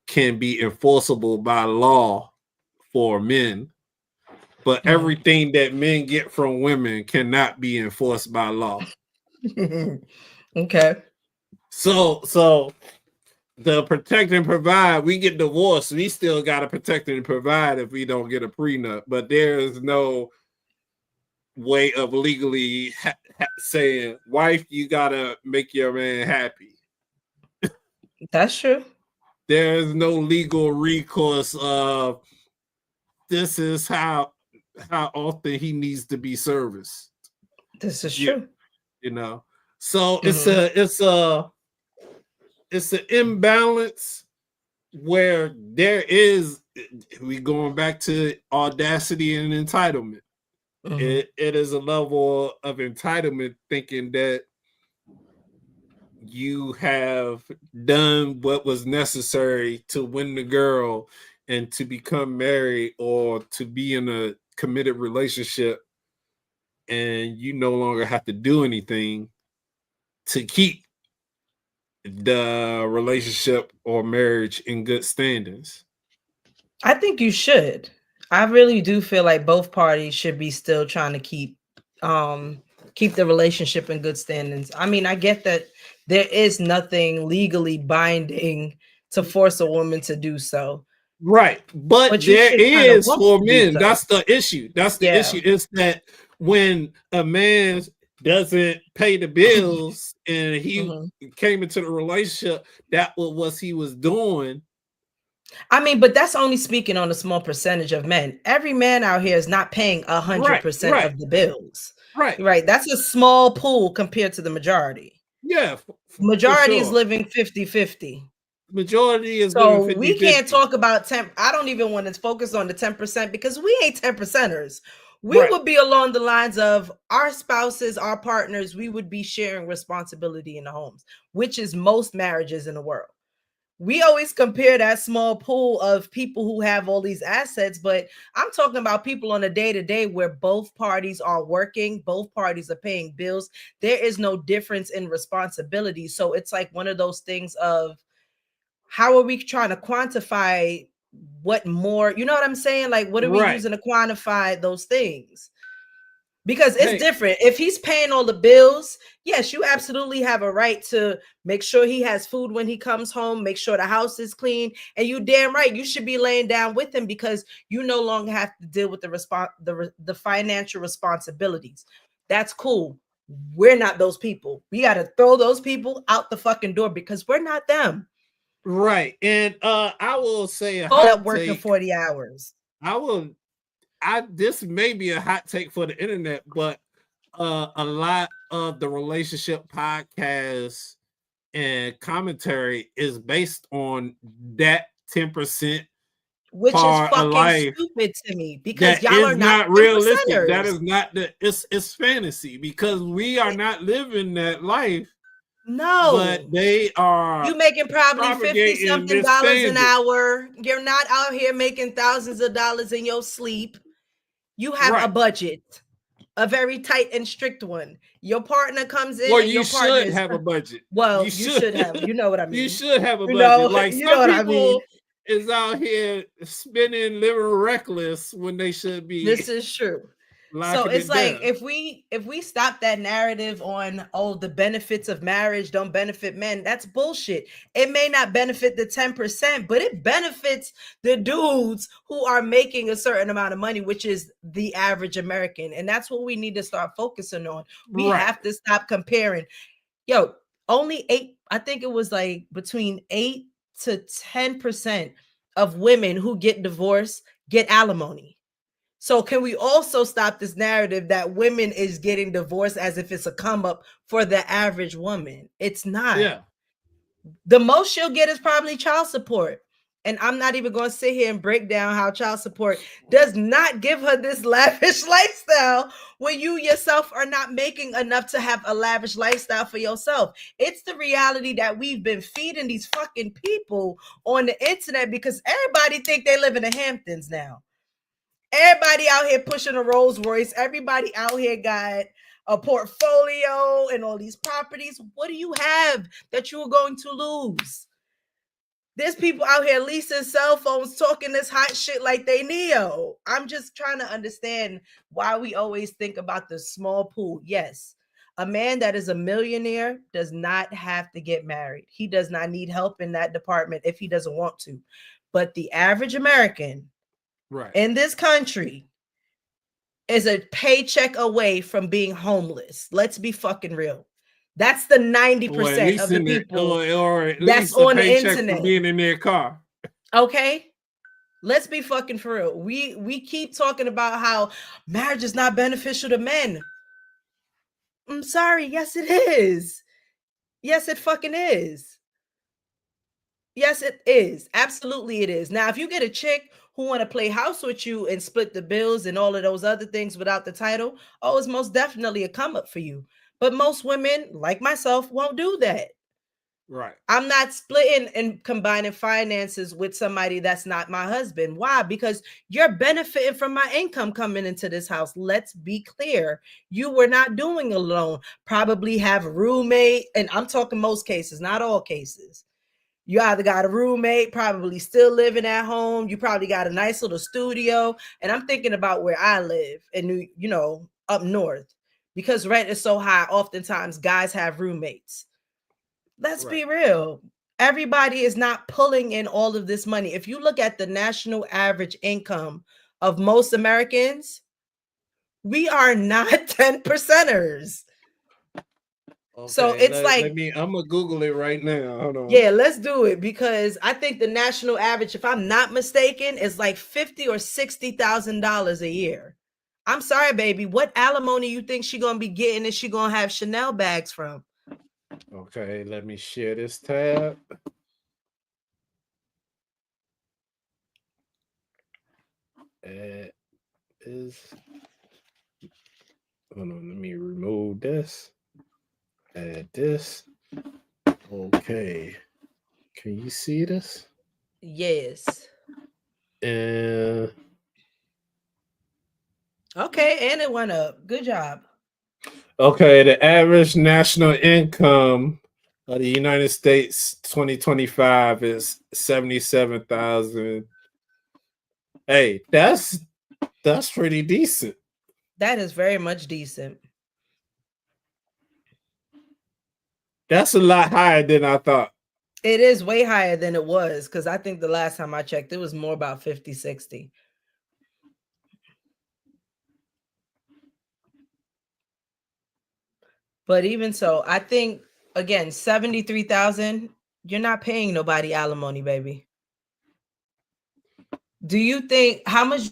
can be enforceable by law for men, but everything that men get from women cannot be enforced by law. Okay. So the protect and provide, we get divorced, we still got to protect and provide if we don't get a prenup, but there is no way of legally saying, wife, you got to make your man happy. That's true. There is no legal recourse of this is how often he needs to be serviced. This is true. So it's an imbalance where there is, we going back to audacity and entitlement. It is a level of entitlement thinking that you have done what was necessary to win the girl and to become married or to be in a committed relationship, and you no longer have to do anything to keep the relationship or marriage in good standings. I think you should. I really do feel like both parties should be still trying to keep the relationship in good standings. I mean, I get that There is nothing legally binding to force a woman to do so. Right. But there is for men. So. That's the issue. That's the issue. Is that when a man doesn't pay the bills and he came into the relationship, that was what he was doing. I mean, but that's only speaking on a small percentage of men. Every man out here is not paying 100% of the bills. Right. That's a small pool compared to the majority. Yeah. Majority is living 50-50. Majority is so living 50-50. We can't talk about 10. I don't even want to focus on the 10% because we ain't 10%ers. We would be along the lines of our spouses, our partners, we would be sharing responsibility in the homes, which is most marriages in the world. We always compare that small pool of people who have all these assets, but I'm talking about people on a day-to-day where both parties are working, both parties are paying bills. There is no difference in responsibility. So it's like one of those things of how are we trying to quantify what more, you know what I'm saying? Like, what are we using to quantify those things? Because it's different. If he's paying all the bills, yes, you absolutely have a right to make sure he has food when he comes home, make sure the house is clean, and you damn right you should be laying down with him because you no longer have to deal with the financial responsibilities. That's cool. We're not those people. We got to throw those people out the fucking door because we're not them. Right. And I will say up working 40 hours. This may be a hot take for the internet, but a lot of the relationship podcasts and commentary is based on that 10%, which is fucking stupid to me because y'all are not realistic. That is not it's fantasy because we are not living that life. No, but they are. You making probably $50-something an hour. You're not out here making thousands of dollars in your sleep. You have a budget, a very tight and strict one. Your partner comes in. Well, you should have a budget. Well, you should have. You know what I mean. You should have a budget. Like some people is out here spending, living reckless when they should be. This is true. So it's like if we stop that narrative on the benefits of marriage don't benefit men, that's bullshit. It may not benefit the 10%, but it benefits the dudes who are making a certain amount of money, which is the average American. And that's what we need to start focusing on. We have to stop comparing. Only I think it was like between 8 to 10% of women who get divorced get alimony. So can we also stop this narrative that women is getting divorced as if it's a come up for the average woman? It's not. Yeah. The most she'll get is probably child support. And I'm not even going to sit here and break down how child support does not give her this lavish lifestyle when you yourself are not making enough to have a lavish lifestyle for yourself. It's the reality that we've been feeding these fucking people on the internet because everybody think they live in the Hamptons now. Everybody out here pushing a Rolls Royce. Everybody out here got a portfolio and all these properties. What do you have that you are going to lose? There's people out here leasing cell phones, talking this hot shit like they Neo. I'm just trying to understand why we always think about the small pool. Yes, a man that is a millionaire does not have to get married. He does not need help in that department if he doesn't want to. But the average American in this country is a paycheck away from being homeless. Let's be fucking real. That's the 90% of the people or at that's least on the internet being in their car. Okay, let's be fucking for real. We keep talking about how marriage is not beneficial to men. I'm sorry. Yes, it is. Yes, it fucking is. Yes, it is. Absolutely, it is. Now, if you get a chick who want to play house with you and split the bills and all of those other things without the title, it's most definitely a come up for you. But most women, like myself, won't do that. Right. I'm not splitting and combining finances with somebody that's not my husband. Why? Because you're benefiting from my income coming into this house. Let's be clear. You were not doing alone. Probably have a roommate. And I'm talking most cases, not all cases. You either got a roommate, probably still living at home. You probably got a nice little studio. And I'm thinking about where I live in up north, because rent is so high. Oftentimes guys have roommates. Let's be real. Everybody is not pulling in all of this money. If you look at the national average income of most Americans, we are not 10%ers. Okay, so it's I'm gonna Google it right now. Hold on. Yeah, let's do it, because I think the national average, if I'm not mistaken, is like $50,000 or $60,000 a year. I'm sorry, baby. What alimony you think she gonna be getting? Is she gonna have Chanel bags from? Okay, let me share this tab. Hold on, let me remove this. Add this. Okay. Can you see this? Yes. And okay, and it went up. Good job. Okay, the average national income of the United States 2025 is 77,000. Hey, that's pretty decent. That is very much decent. That's a lot higher than I thought. It is way higher than it was, because I think the last time I checked, it was more about 50, 60. But even so, I think, again, 73,000, you're not paying nobody alimony, baby. Do you think how much?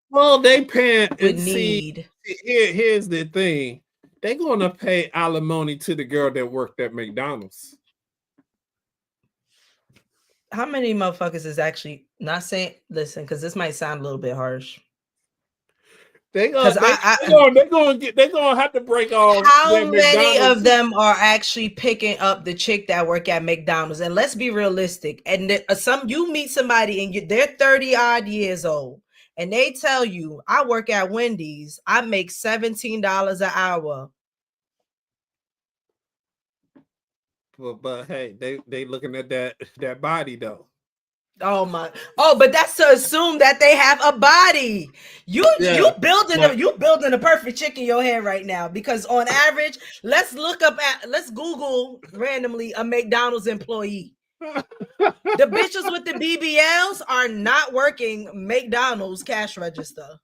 Well, they paying would need. Here's the thing. They're gonna pay alimony to the girl that worked at McDonald's. How many motherfuckers is actually not saying? Listen, because this might sound a little bit harsh. They're gonna have to break off. How many of them are actually picking up the chick that work at McDonald's? And let's be realistic. And you meet somebody and they're 30 odd years old, and they tell you, "I work at Wendy's. I make $17 an hour." But hey, they looking at that body though. But that's to assume that they have a body. You building a perfect chick in your head right now, because on average, let's Google randomly a McDonald's employee. The bitches with the BBLs are not working McDonald's cash register.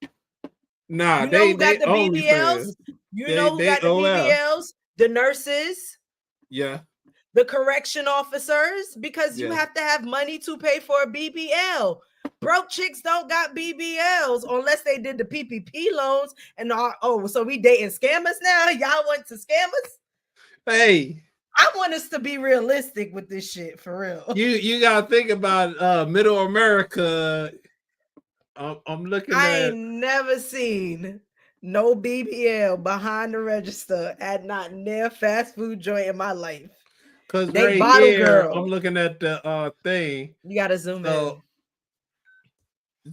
Nah, you know who got the BBLs? You know who got the BBLs? The nurses. Yeah. The correction officers, because you have to have money to pay for a BBL. Broke chicks don't got BBLs unless they did the PPP loans and so we dating scammers now? Y'all want to scam us? Hey, I want us to be realistic with this shit, for real. You gotta think about middle America. I'm looking I ain't never seen no BBL behind the register at not near fast food joint in my life. Because they bottle here, girl. I'm looking at the thing. You gotta zoom in.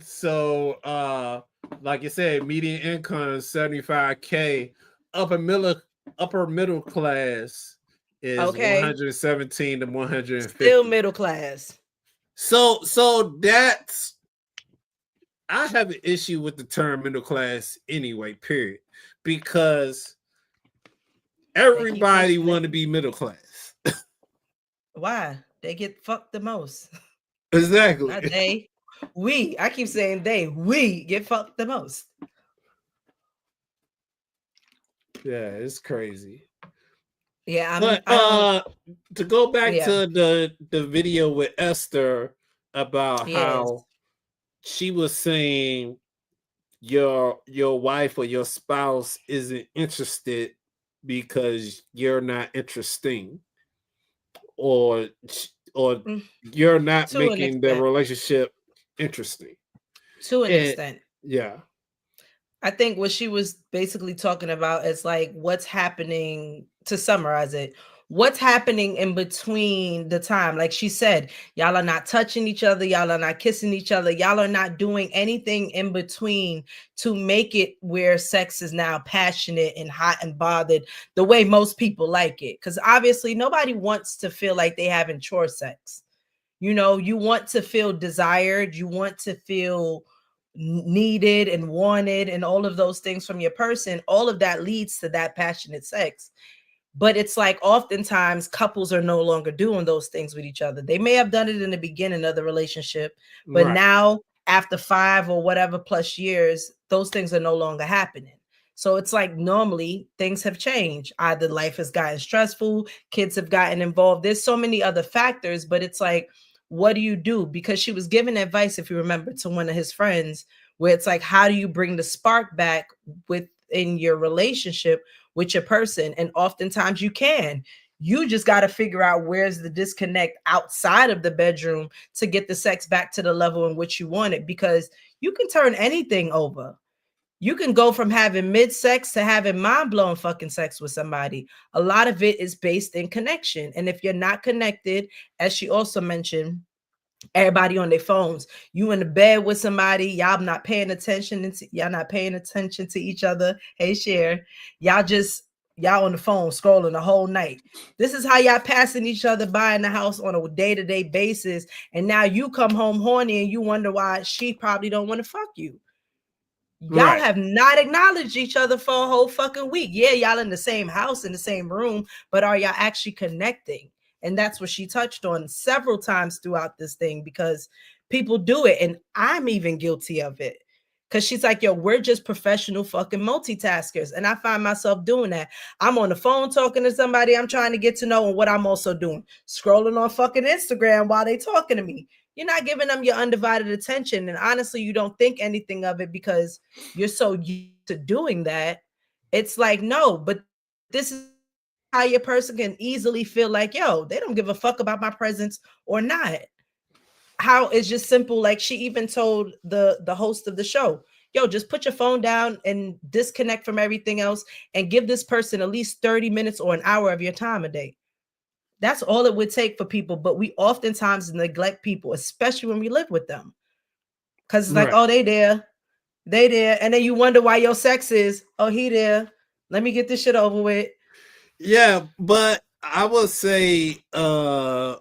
So like you said, median income is 75K. Upper middle class is 117 to 150. Still middle class. So that's, I have an issue with the term middle class anyway, period. Because everybody want to be middle class. Why? They get fucked the most. Exactly. Not they. We. I keep saying they. We get fucked the most. Yeah, it's crazy. Yeah, but to go back to the video with Esther about how she was saying your wife or your spouse isn't interested because you're not interesting. Or you're not making the relationship interesting. To an extent. Yeah. I think what she was basically talking about is like what's happening, to summarize it, what's happening in between the time. Like she said, y'all are not touching each other. Y'all are not kissing each other. Y'all are not doing anything in between to make it where sex is now passionate and hot and bothered the way most people like it. Because obviously nobody wants to feel like they having chore sex. You know, you want to feel desired. You want to feel needed and wanted and all of those things from your person. All of that leads to that passionate sex. But it's like oftentimes couples are no longer doing those things with each other. They may have done it in the beginning of the relationship, but now after 5 or whatever plus years, those things are no longer happening. So it's like normally things have changed. Either life has gotten stressful, kids have gotten involved. There's so many other factors, but it's like, what do you do? Because she was giving advice, if you remember, to one of his friends, where it's like, how do you bring the spark back within your relationship with your person? And oftentimes you can. You just got to figure out where's the disconnect outside of the bedroom to get the sex back to the level in which you want it, because you can turn anything over. You can go from having mid-sex to having mind-blowing fucking sex with somebody. A lot of it is based in connection. And if you're not connected, as she also mentioned, everybody on their phones, you in the bed with somebody, y'all not paying attention, y'all not paying attention to each other. Hey, Cher, y'all on the phone scrolling the whole night. This is how y'all passing each other by in the house on a day-to-day basis. And now you come home horny and you wonder why she probably don't want to fuck you. Y'all have not acknowledged each other for a whole fucking week. Yeah, y'all in the same house, in the same room, but are y'all actually connecting? And that's what she touched on several times throughout this thing, because people do it. And I'm even guilty of it. Because she's like, yo, we're just professional fucking multitaskers. And I find myself doing that. I'm on the phone talking to somebody I'm trying to get to know, and what I'm also doing, scrolling on fucking Instagram while they talking to me. You're not giving them your undivided attention. And honestly, you don't think anything of it because you're so used to doing that. It's like, no, but this is how your person can easily feel like, yo, they don't give a fuck about my presence or not. How it's just simple. Like she even told the host of the show, yo, just put your phone down and disconnect from everything else and give this person at least 30 minutes or an hour of your time a day. That's all it would take for people. But we oftentimes neglect people, especially when we live with them. Because it's like, oh, they there. And then you wonder why your sex is, oh, he there. Let me get this shit over with. Yeah, but I would say for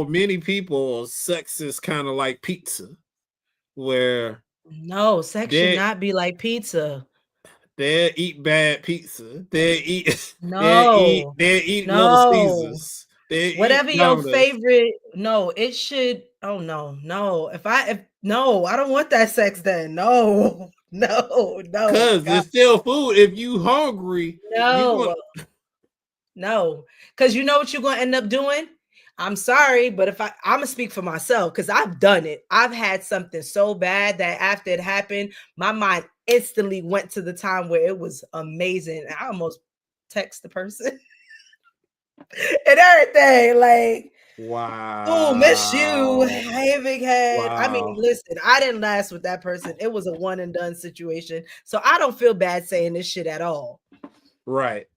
many people, sex is kind of like pizza, where no, sex should not be like pizza. They'll eat bad pizza. They'll eat no. Little Caesars. Whatever your favorite. No, it should. Oh no. No, I don't want that sex then. No. Because it's still food. If you hungry, no. Because you know what you're gonna end up doing? I'm sorry, but if I'm gonna speak for myself, because I've done it. I've had something so bad that after it happened, my mind instantly went to the time where it was amazing. I almost text the person and everything. Like, wow. Oh, miss you. Hey, big head. Wow. I mean, listen, I didn't last with that person. It was a one and done situation. So I don't feel bad saying this shit at all. Right.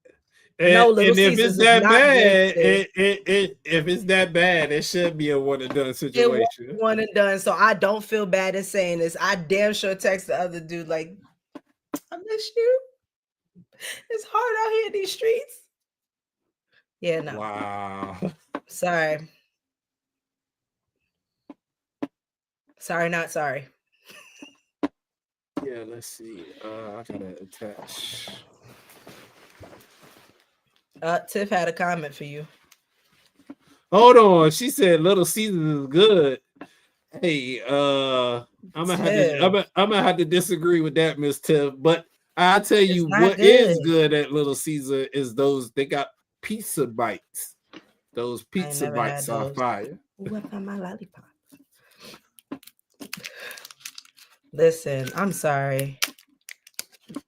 And if it's that bad, if it's that bad, it should be a one and done situation. It one and done. So I don't feel bad in saying this. I damn sure text the other dude like, I miss you. It's hard out here in these streets. Yeah, no. Wow. Sorry, not sorry. Yeah, let's see. I gotta attach. Tiff had a comment for you. Hold on. She said Little Caesars is good. Hey, I'm gonna have to disagree with that, Miss Tiff. But I'll tell you what is good at Little Caesar is those, they got pizza bites. Those pizza bites are fire. What about my lollipop? Listen, I'm sorry.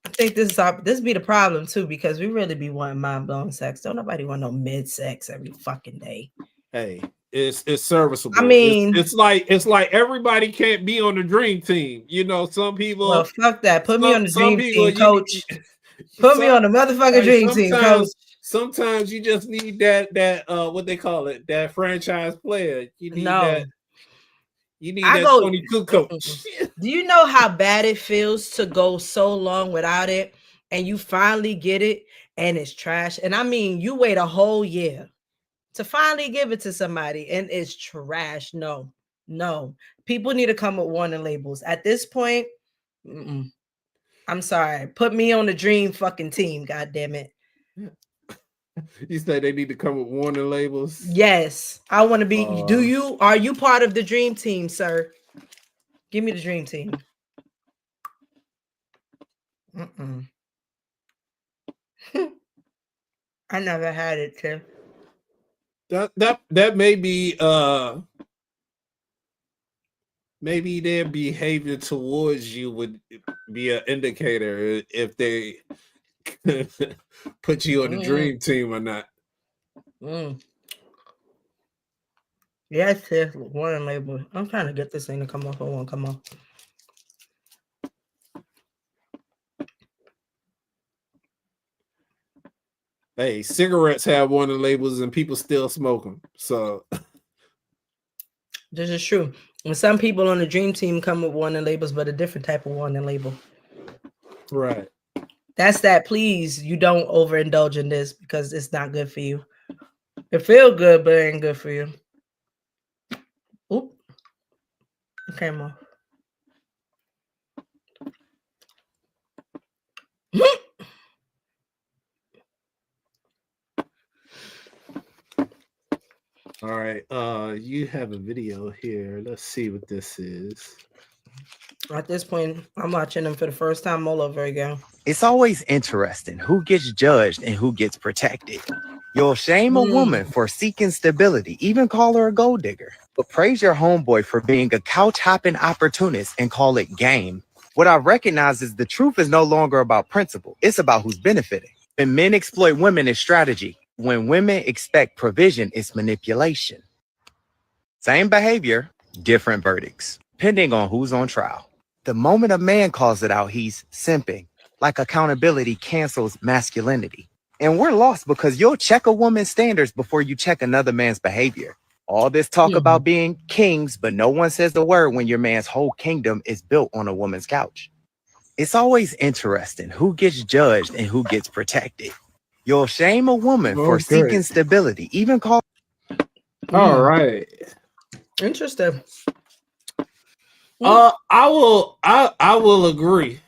I think this be the problem too, because we really be wanting mind-blowing sex. Don't nobody want no mid-sex every fucking day. Hey, it's serviceable. I mean, it's like everybody can't be on the dream team. You know, some people. Well, fuck that. Put me on the dream team, coach. Put me on the motherfucking dream team, coach. Sometimes you just need that what they call it, that franchise player. You need that. You need that 22 coach. Do you know how bad it feels to go so long without it and you finally get it and it's trash? And I mean, you wait a whole year to finally give it to somebody and it's trash. No. People need to come with warning labels. At this point, I'm sorry. Put me on the dream fucking team, God damn it. You say they need to come with warning labels? Yes, I want to be. Are you part of the dream team, sir? Give me the dream team. I never had it, Tim. That may be maybe their behavior towards you would be an indicator if they put you on the dream team or not. Yes, yes, warning label. I'm trying to get this thing to come off. It won't come off. Hey, cigarettes have warning labels and people still smoke them. So this is true. And some people on the dream team come with warning labels, but a different type of warning label. Right. That's that. Please, you don't overindulge in this because it's not good for you. It feels good, but it ain't good for you. Oop. It came off. All right. You have a video here. Let's see what this is. At this point, I'm watching them for the first time all over again. It's always interesting who gets judged and who gets protected. You'll shame a woman for seeking stability, even call her a gold digger, but praise your homeboy for being a couch-hopping opportunist and call it game. What I recognize is the truth is no longer about principle. It's about who's benefiting. When men exploit women, it's strategy. When women expect provision, it's manipulation. Same behavior, different verdicts, depending on who's on trial. The moment a man calls it out, he's simping. Like accountability cancels masculinity. And we're lost because you'll check a woman's standards before you check another man's behavior. All this talk about being kings, but no one says the word when your man's whole kingdom is built on a woman's couch. It's always interesting who gets judged and who gets protected. You'll shame a woman for seeking stability, even call. All right. Interesting. I will agree.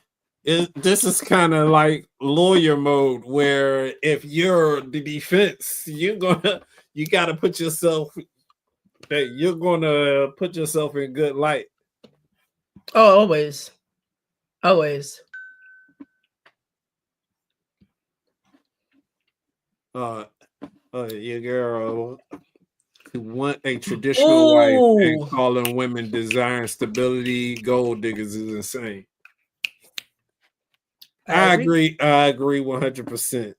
This is kind of like lawyer mode, where if you're the defense, you gotta put yourself in good light. Oh, always. Your girl who want a traditional wife and calling women desiring stability gold diggers is insane. I agree 100%.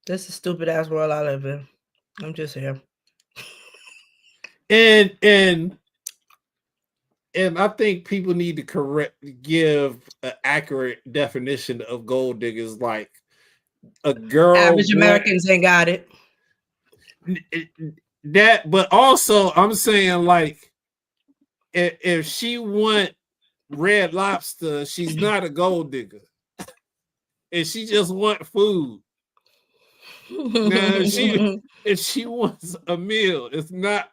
This is stupid ass world I live in. I'm just here. And I think people need to give an accurate definition of gold diggers. Like a girl, average Americans ain't got it. That, but also I'm saying, like, if she want Red Lobster, she's not a gold digger. And she just want food. Now, if she wants a meal, it's not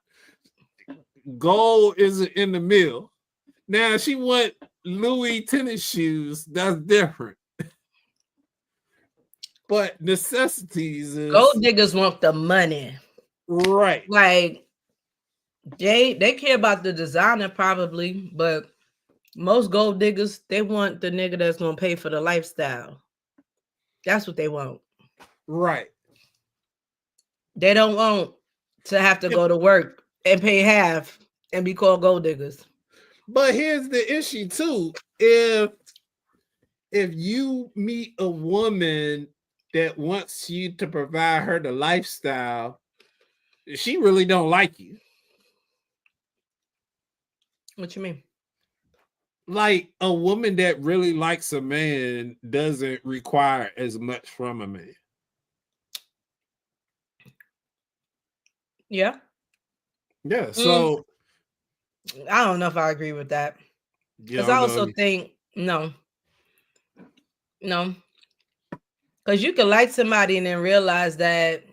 gold isn't in the meal. Now, if she want Louis tennis shoes, that's different. But necessities is gold diggers want the money. Right. Like they care about the designer probably, but most gold diggers, they want the nigga that's gonna pay for the lifestyle. That's what they want. Right. They don't want to have to go to work and pay half and be called gold diggers. But here's the issue too. If you meet a woman that wants you to provide her the lifestyle, she really don't like you. What you mean? Like a woman that really likes a man doesn't require as much from a man. Yeah. Yeah. So I don't know if I agree with that. Because I also think no. Because you could like somebody and then realize that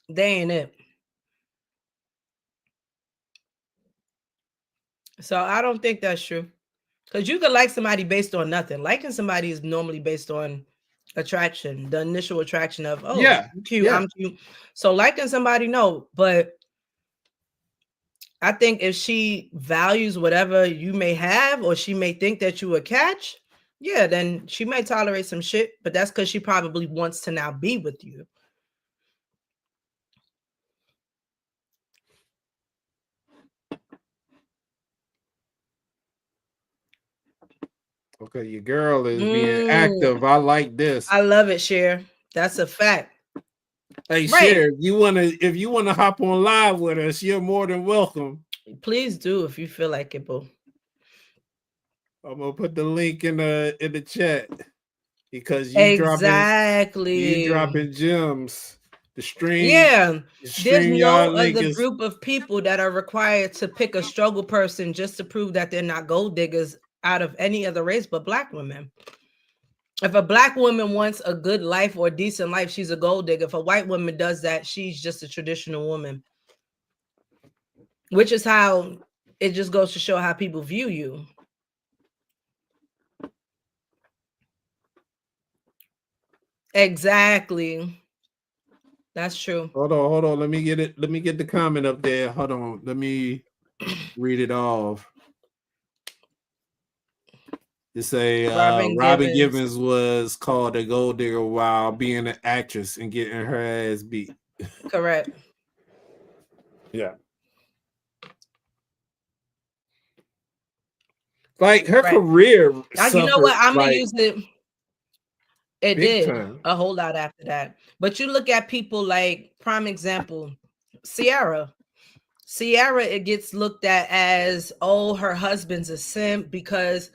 they ain't it. So I don't think that's true. Because you could like somebody based on nothing. Liking somebody is normally based on attraction, the initial attraction of, oh, Yeah, I'm cute, yeah. I'm cute. So liking somebody, no, but I think if she values whatever you may have, or she may think that you would catch, yeah, then she may tolerate some shit, but that's because she probably wants to now be with you. Okay, your girl is being active. I like this. I love it, Cher. That's a fact. Hey, Cher, if you wanna hop on live with us, you're more than welcome. Please do if you feel like it, boo. I'm gonna put the link in the chat because you dropping gems. The stream, there's no other is group of people that are required to pick a struggle person just to prove that they're not gold diggers out of any other race but Black women. If a Black woman wants a good life or a decent life, she's a gold digger. If a white woman does that, she's just a traditional woman. Which is how it just goes to show how people view you. Exactly. That's true. Hold on. Let me get it. Let me get the comment up there. Hold on. Let me read it off. They say Robin Givens was called a gold digger while being an actress and getting her ass beat. Correct. Yeah. Like her career. You know what? I'm gonna use it. It did time. a whole lot after that. But you look at people like, prime example, Ciara, it gets looked at as, oh, her husband's a simp because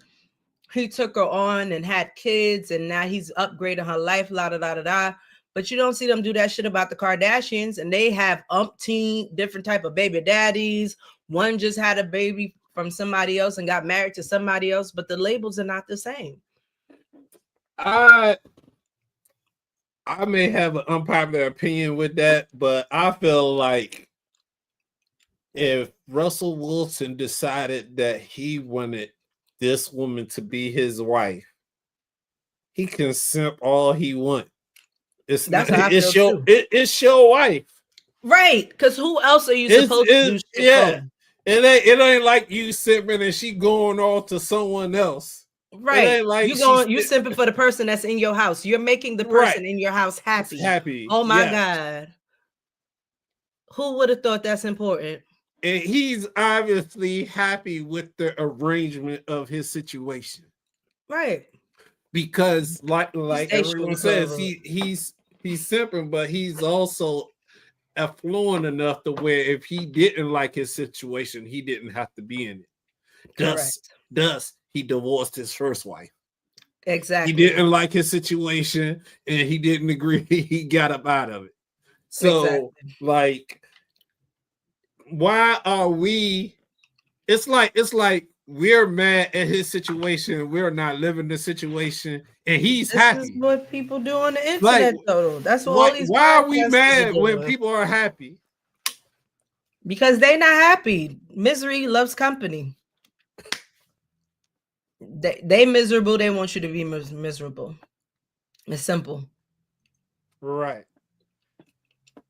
he took her on and had kids and now he's upgrading her life, la da da da da. But you don't see them do that shit about the Kardashians, and they have umpteen different type of baby daddies. One just had a baby from somebody else and got married to somebody else, but the labels are not the same. I may have an unpopular opinion with that, but I feel like if Russell Wilson decided that he wanted this woman to be his wife, he can simp all he wants. It's your wife, right? Because who else are you supposed to do shit for? It ain't like you simping and she going off to someone else. Right. It ain't like you simping for the person that's in your house. You're making the person in your house happy. Happy. Oh my God. Who would have thought that's important? And he's obviously happy with the arrangement of his situation. Right. Because like everyone says, he's simping, but he's also affluent enough to where if he didn't like his situation, he didn't have to be in it. Thus, he divorced his first wife. Exactly. He didn't like his situation and he didn't agree. He got up out of it. So, like, why are we? It's like we're mad at his situation. We're not living the situation, and he's happy. This is what people do on the internet, though. That's what all these. Why are we mad when people are happy? Because they're not happy. Misery loves company. They miserable. They want you to be miserable. It's simple. Right.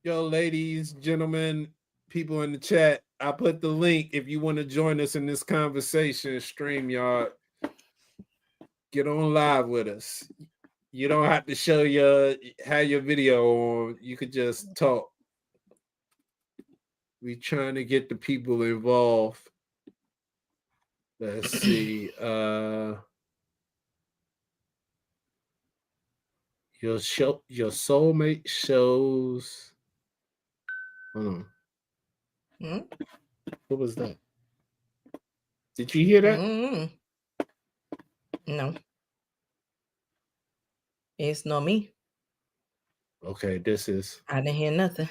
Yo, ladies, gentlemen, people in the chat, I put the link if you want to join us in this conversation. StreamYard, get on live with us. You don't have to show your video on. You could just talk. We trying to get the people involved. Let's see. Your soulmate shows. Hold on. What was that? Did you hear that? No. It's not me. Okay, this is. I didn't hear nothing.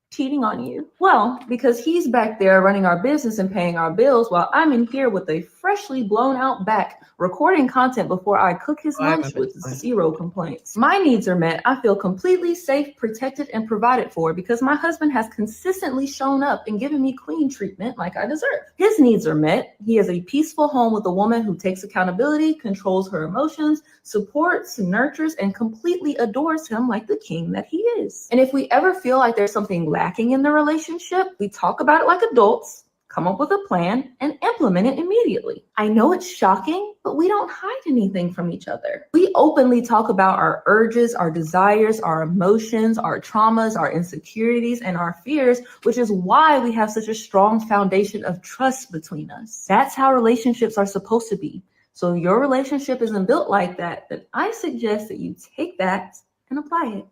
cheating on you? Well, because he's back there running our business and paying our bills while I'm in here with a freshly blown out back recording content before I cook his lunch with 0 complaints. My needs are met. I feel completely safe, protected, and provided for because my husband has consistently shown up and given me queen treatment like I deserve. His needs are met. He has a peaceful home with a woman who takes accountability, controls her emotions, supports, nurtures, and completely adores him like the king that he is. And if we ever feel like there's something lacking in the relationship, we talk about it like adults, come up with a plan, and implement it immediately. I know it's shocking, but we don't hide anything from each other. We openly talk about our urges, our desires, our emotions, our traumas, our insecurities, and our fears, which is why we have such a strong foundation of trust between us. That's how relationships are supposed to be. So if your relationship isn't built like that, then I suggest that you take that and apply it.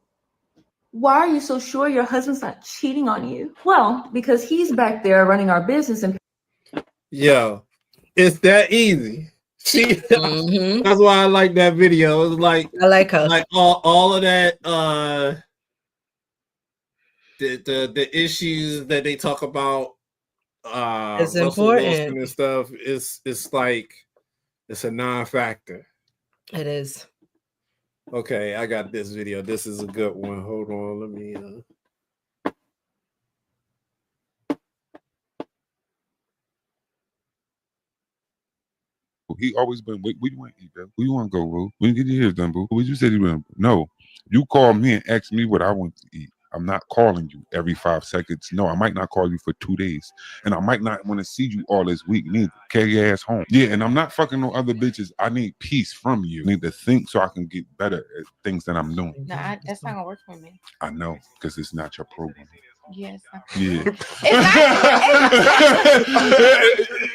Why are you so sure your husband's not cheating on you? Well, because he's back there running our business and it's that easy. See, that's why I like that video. It's like I like her. Like all of that the issues that they talk about it's Russell important Wilson and stuff it's like it's a non-factor. It is. Okay, I got this video. This is a good one. Hold on, let me He always been. Where you want to eat, bro? Where you want to go, bro? When you get your hair done, bro? What you said you want? No, you call me and ask me what I want to eat. I'm not calling you every 5 seconds. No, I might not call you for 2 days, and I might not want to see you all this week neither. Carry your ass home. Yeah, and I'm not fucking no other bitches. I need peace from you. I need to think so I can get better at things that I'm doing. No, that's not gonna work for me. I know, because it's not your program. Yes. Yeah.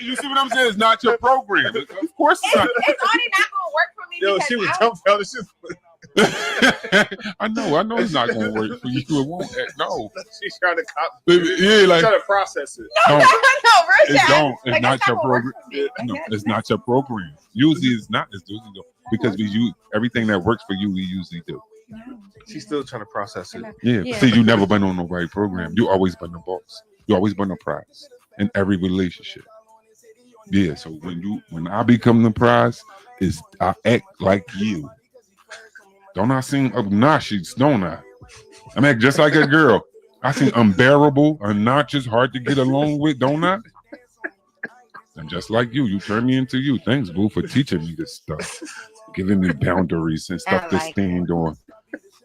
You see what I'm saying? It's not your program. Of course it's not. It's only not gonna work for me. Yo, she was dumbfounded. I know it's not gonna work for you. It won't. No. She's trying to like trying to process it. No, it don't. It's not your program. No, it's not your program. Usually it's not. It's usually because we use everything that works for you. We usually do. She's still trying to process it. Yeah. See, you never been on the right program. You always been the boss. You always been the prize in every relationship. Yeah. So when I become the prize, is I act like you. Don't I seem obnoxious? Don't I? I act just like a girl. I seem unbearable, obnoxious, hard to get along with. Don't I? I'm just like you. You turn me into you. Thanks, boo, for teaching me this stuff, giving me boundaries and stuff to stand on.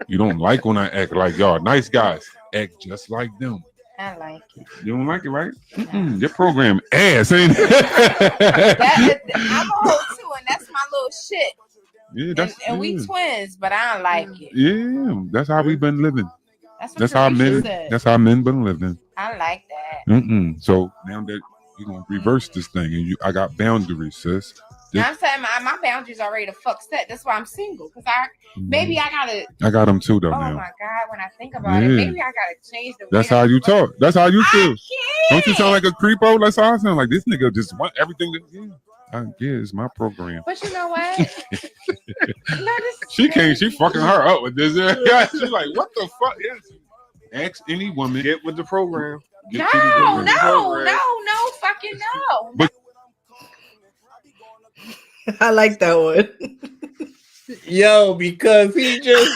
You don't like when I act like y'all nice guys. Act just like them. I like it. You don't like it, right? Your program ass, ain't it? I'm a hoe too, and that's my little shit. Yeah, and we twins, but I don't like it. Yeah, that's how we've been living. That's how men. That's how men been living. I like that. So now that you're gonna reverse this thing, and I got boundaries, sis. I'm saying my boundaries are ready to fuck set. That's why I'm single. Because I got them too, though. Oh now. my God, when I think about it, maybe I gotta change the. That's how you talk. That's how you feel. Don't you sound like a creepo? That's how I sound. Like this nigga just want everything. It's my program. But you know what? She fucking her up with this. She's like, what the fuck? Ask any woman. Get with the program. No, fucking no. But I like that one. Yo, because he just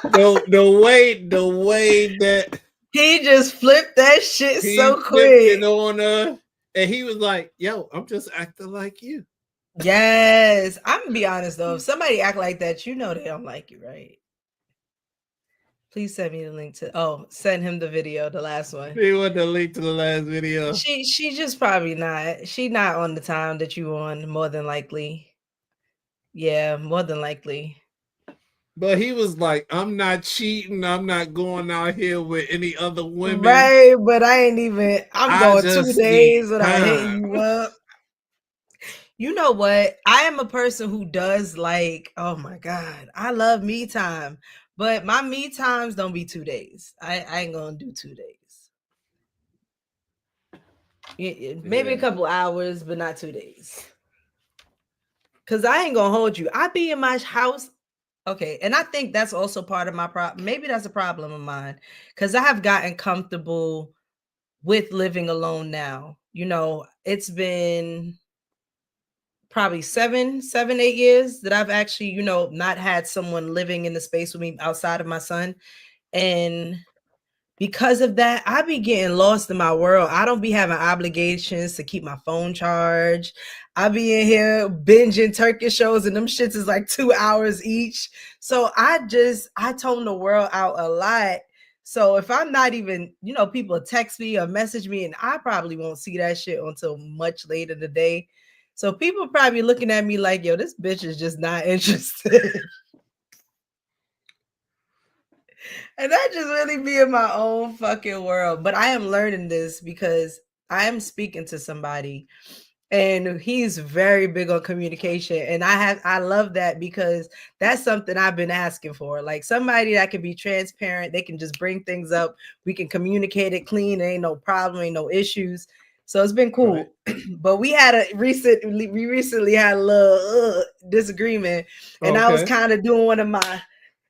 the way that he just flipped that shit so quick on her, and he was like, "Yo, I'm just acting like you." Yes, I'm gonna be honest though. If somebody act like that, you know they don't like you, right? Please send me the link to. Send him the video, the last one. You want the link to the last video? She just probably not. She not on the time that you on. More than likely. Yeah, more than likely. But he was like, "I'm not cheating. I'm not going out here with any other women." Right, but I ain't even. I'm going 2 days without hitting you up. You know what? I am a person who does like. Oh my God, I love me time. But my me times don't be 2 days. I ain't gonna do 2 days. Maybe a couple hours, but not 2 days. Cause I ain't gonna hold you. I be in my house Okay, and I think that's also part of my problem. Maybe that's a problem of mine, because I have gotten comfortable with living alone now. You know, it's been probably 8 years that I've actually, you know, not had someone living in the space with me outside of my son. And because of that, I be getting lost in my world. I don't be having obligations to keep my phone charged. I be in here binging Turkish shows, and them shits is like 2 hours each. So I tone the world out a lot. So if I'm not even, you know, people text me or message me, and I probably won't see that shit until much later in the day. So people probably looking at me like, yo, this bitch is just not interested. And I just really be in my own fucking world. But I am learning this because I am speaking to somebody, and he's very big on communication. And I love that, because that's something I've been asking for. Like somebody that can be transparent, they can just bring things up. We can communicate it clean. There ain't no problem, ain't no issues. So it's been cool. Right. But we recently had a little disagreement, and I was kind of doing one of my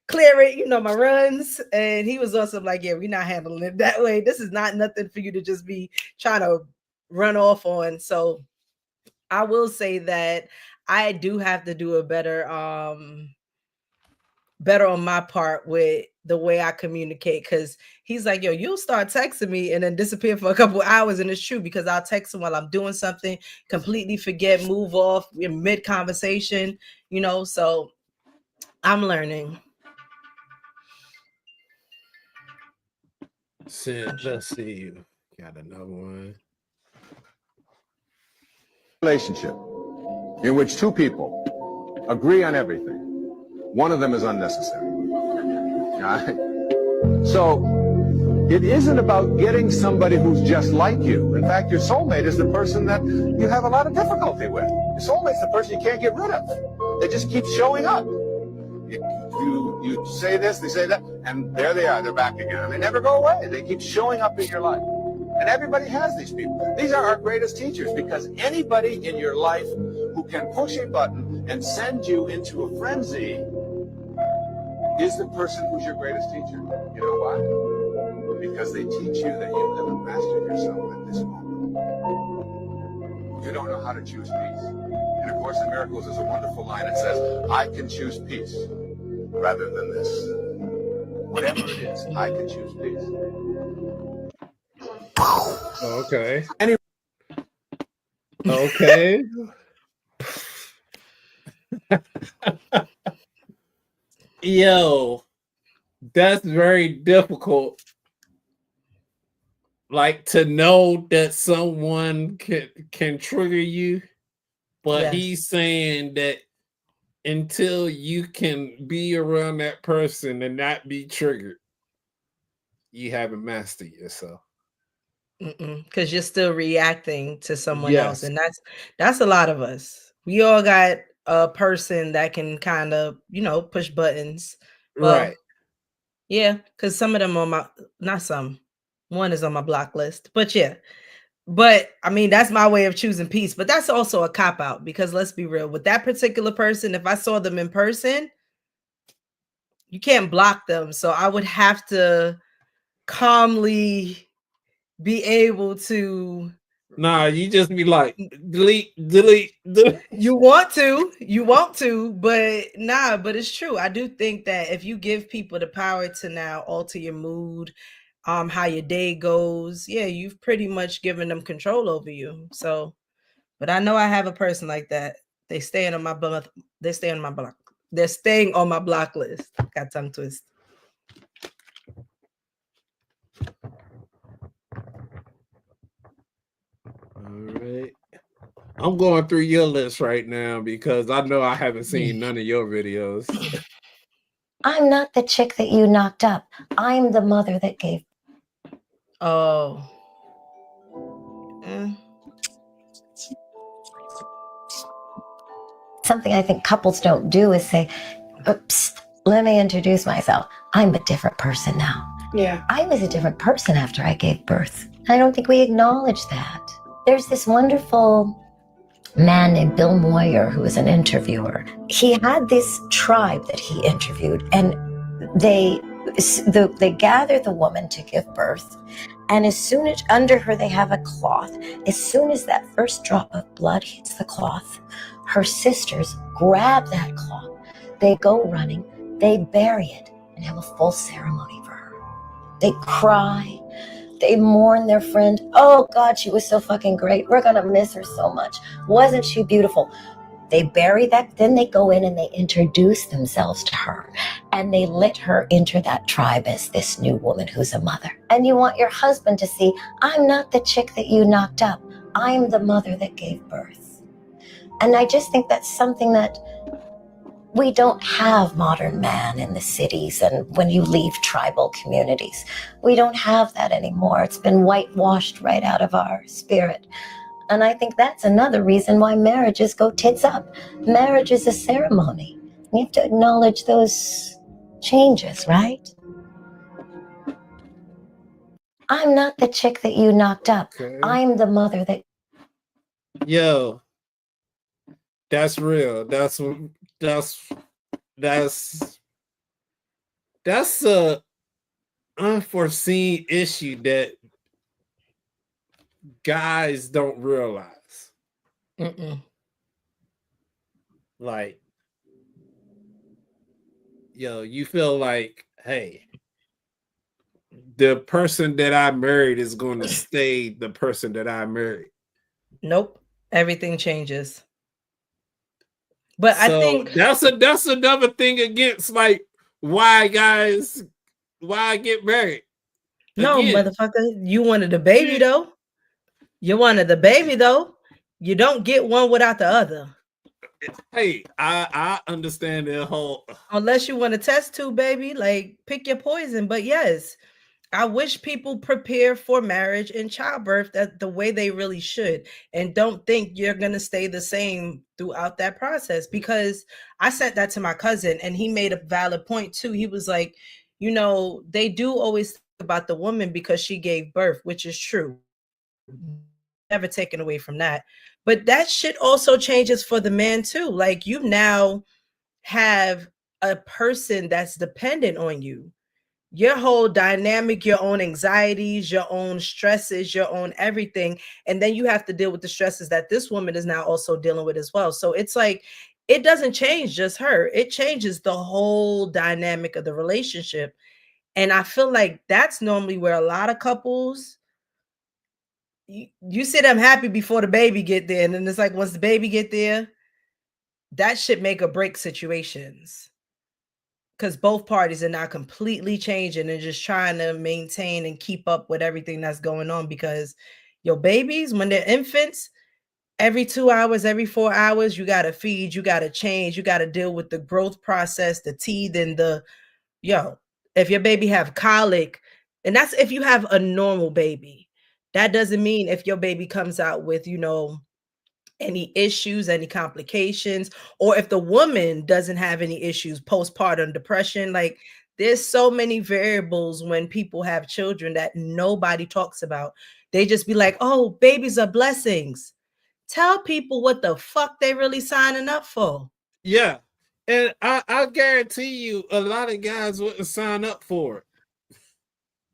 clear it, you know, my runs, and he was also like, yeah, we're not handling it that way. This is not nothing for you to just be trying to run off on. So I will say that I do have to do a better on my part with the way I communicate, because he's like, yo, you'll start texting me and then disappear for a couple hours. And it's true, because I'll text him while I'm doing something, completely forget, move off in mid conversation, you know. So I'm learning. Let's see. Got another one. Relationship in which two people agree on everything. One of them is unnecessary. All right? So it isn't about getting somebody who's just like you. In fact, your soulmate is the person that you have a lot of difficulty with. Your soulmate's the person you can't get rid of. They just keep showing up. You say this, they say that, and there they are, they're back again. And they never go away. They keep showing up in your life. And everybody has these people. These are our greatest teachers, because anybody in your life who can push a button and send you into a frenzy is the person who's your greatest teacher. You know why? Because they teach you that you haven't mastered yourself at this moment. You don't know how to choose peace. And of course, in Miracles, there's a wonderful line that says, I can choose peace rather than this. Whatever it is, I can choose peace. Okay. Okay. Yo, that's very difficult. Like, to know that someone can trigger you, but yes, he's saying that until you can be around that person and not be triggered, you haven't mastered yourself. Because you're still reacting to someone else, and that's a lot of us. We all got a person that can kind of, you know, push buttons. Well, right. Yeah, because some of them on one is on my block list, but yeah. But I mean, that's my way of choosing peace. But that's also a cop-out, because let's be real, with that particular person, if I saw them in person, you can't block them. So I would have to calmly be able to. Nah, you just be like, delete. You want to, but nah, but it's true. I do think that if you give people the power to now alter your mood, how your day goes, yeah, you've pretty much given them control over you. So, but I know I have a person like that. They're staying on my block list. Got tongue twist. All right. I'm going through your list right now because I know I haven't seen none of your videos. I'm not the chick that you knocked up. I'm the mother that gave. Oh. Something I think couples don't do is say, oops, let me introduce myself. I'm a different person now. Yeah. I was a different person after I gave birth. I don't think we acknowledge that. There's this wonderful man named Bill Moyer, who was an interviewer. He had this tribe that he interviewed, and they gather the woman to give birth, and as soon as under her they have a cloth. As soon as that first drop of blood hits the cloth, her sisters grab that cloth, they go running, they bury it, and have a full ceremony for her. They cry, they mourn their friend. Oh God, she was so fucking great. We're gonna miss her so much. Wasn't she beautiful? They bury that, then they go in and they introduce themselves to her, and they let her enter that tribe as this new woman who's a mother. And you want your husband to see, I'm not the chick that you knocked up. I'm the mother that gave birth. And I just think that's something that we don't have modern man in the cities, and when you leave tribal communities, we don't have that anymore. It's been whitewashed right out of our spirit. And I think that's another reason why marriages go tits up. Marriage is a ceremony. You have to acknowledge those changes, right? I'm not the chick that you knocked up. Okay. I'm the mother that... Yo, that's real. That's a unforeseen issue that guys don't realize. Like, yo, you feel like, hey, the person that I married is going to stay the person that I married. Nope, everything changes. But so I think that's another thing against like why get married. No, motherfucker, you wanted a baby though. You wanted the baby though. You don't get one without the other. Hey, I understand the whole. Unless you want a test tube, baby, like pick your poison. But yes, I wish people prepare for marriage and childbirth that the way they really should, and don't think you're gonna stay the same throughout that process. Because I said that to my cousin, and he made a valid point too. He was like, you know, they do always think about the woman because she gave birth, which is true. Never taken away from that. But that shit also changes for the man too. Like, you now have a person that's dependent on you. Your whole dynamic, your own anxieties, your own stresses, your own everything. And then you have to deal with the stresses that this woman is now also dealing with as well. So it's like, it doesn't change just her. It changes the whole dynamic of the relationship. And I feel like that's normally where a lot of couples, you see them happy before the baby get there. And then it's like, once the baby get there, that should make or break situations. Because both parties are now completely changing and just trying to maintain and keep up with everything that's going on. Because your babies, when they're infants, every 2 hours, every 4 hours, you got to feed, you got to change, you got to deal with the growth process, the teeth, and if your baby have colic, and that's if you have a normal baby. That doesn't mean if your baby comes out with, any issues, any complications, or if the woman doesn't have any issues, postpartum depression. Like, there's so many variables when people have children that nobody talks about. They just be like, oh, babies are blessings. Tell people what the fuck they really signing up for. Yeah. And I guarantee you a lot of guys wouldn't sign up for it.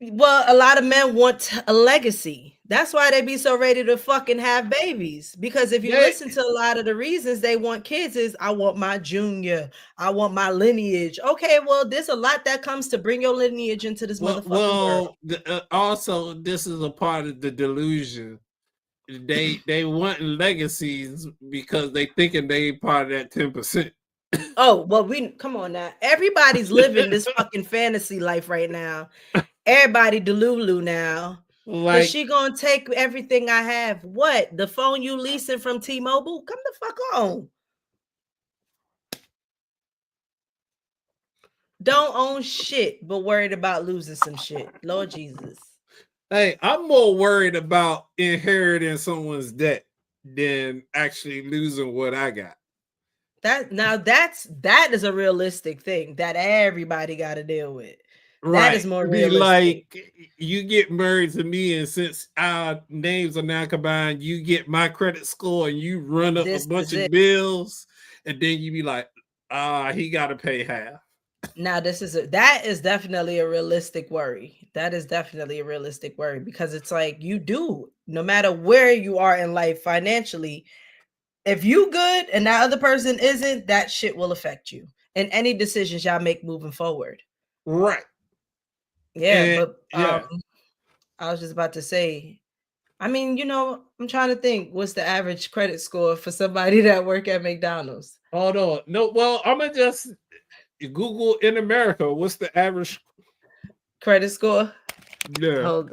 Well, a lot of men want a legacy. That's why they be so ready to fucking have babies. Because if you listen to a lot of the reasons they want kids is, I want my junior, I want my lineage. Okay, well, there's a lot that comes to bring your lineage into this motherfucking world. Also, this is a part of the delusion. They want legacies because they thinking they part of that 10%. Oh, well, come on now. Everybody's living this fucking fantasy life right now. Everybody delulu now. Like, is she gonna take everything I have? What? The phone you leasing from T-Mobile? Come the fuck on. Don't own shit, but worried about losing some shit. Lord Jesus. Hey, I'm more worried about inheriting someone's debt than actually losing what I got. That is a realistic thing that everybody got to deal with. That is more Be realistic. like, you get married to me, and since our names are now combined, you get my credit score, and you run up a bunch of bills, and then you be like, he got to pay half. Now, that is definitely a realistic worry. That is definitely a realistic worry, because it's like, you do, no matter where you are in life financially, if you good and that other person isn't, that shit will affect you and any decisions y'all make moving forward. Right. Yeah, but I was just about to say, I mean, I'm trying to think, what's the average credit score for somebody that work at McDonald's? Hold on. No, well, I'm gonna just Google in America, what's the average credit score? Yeah. Hold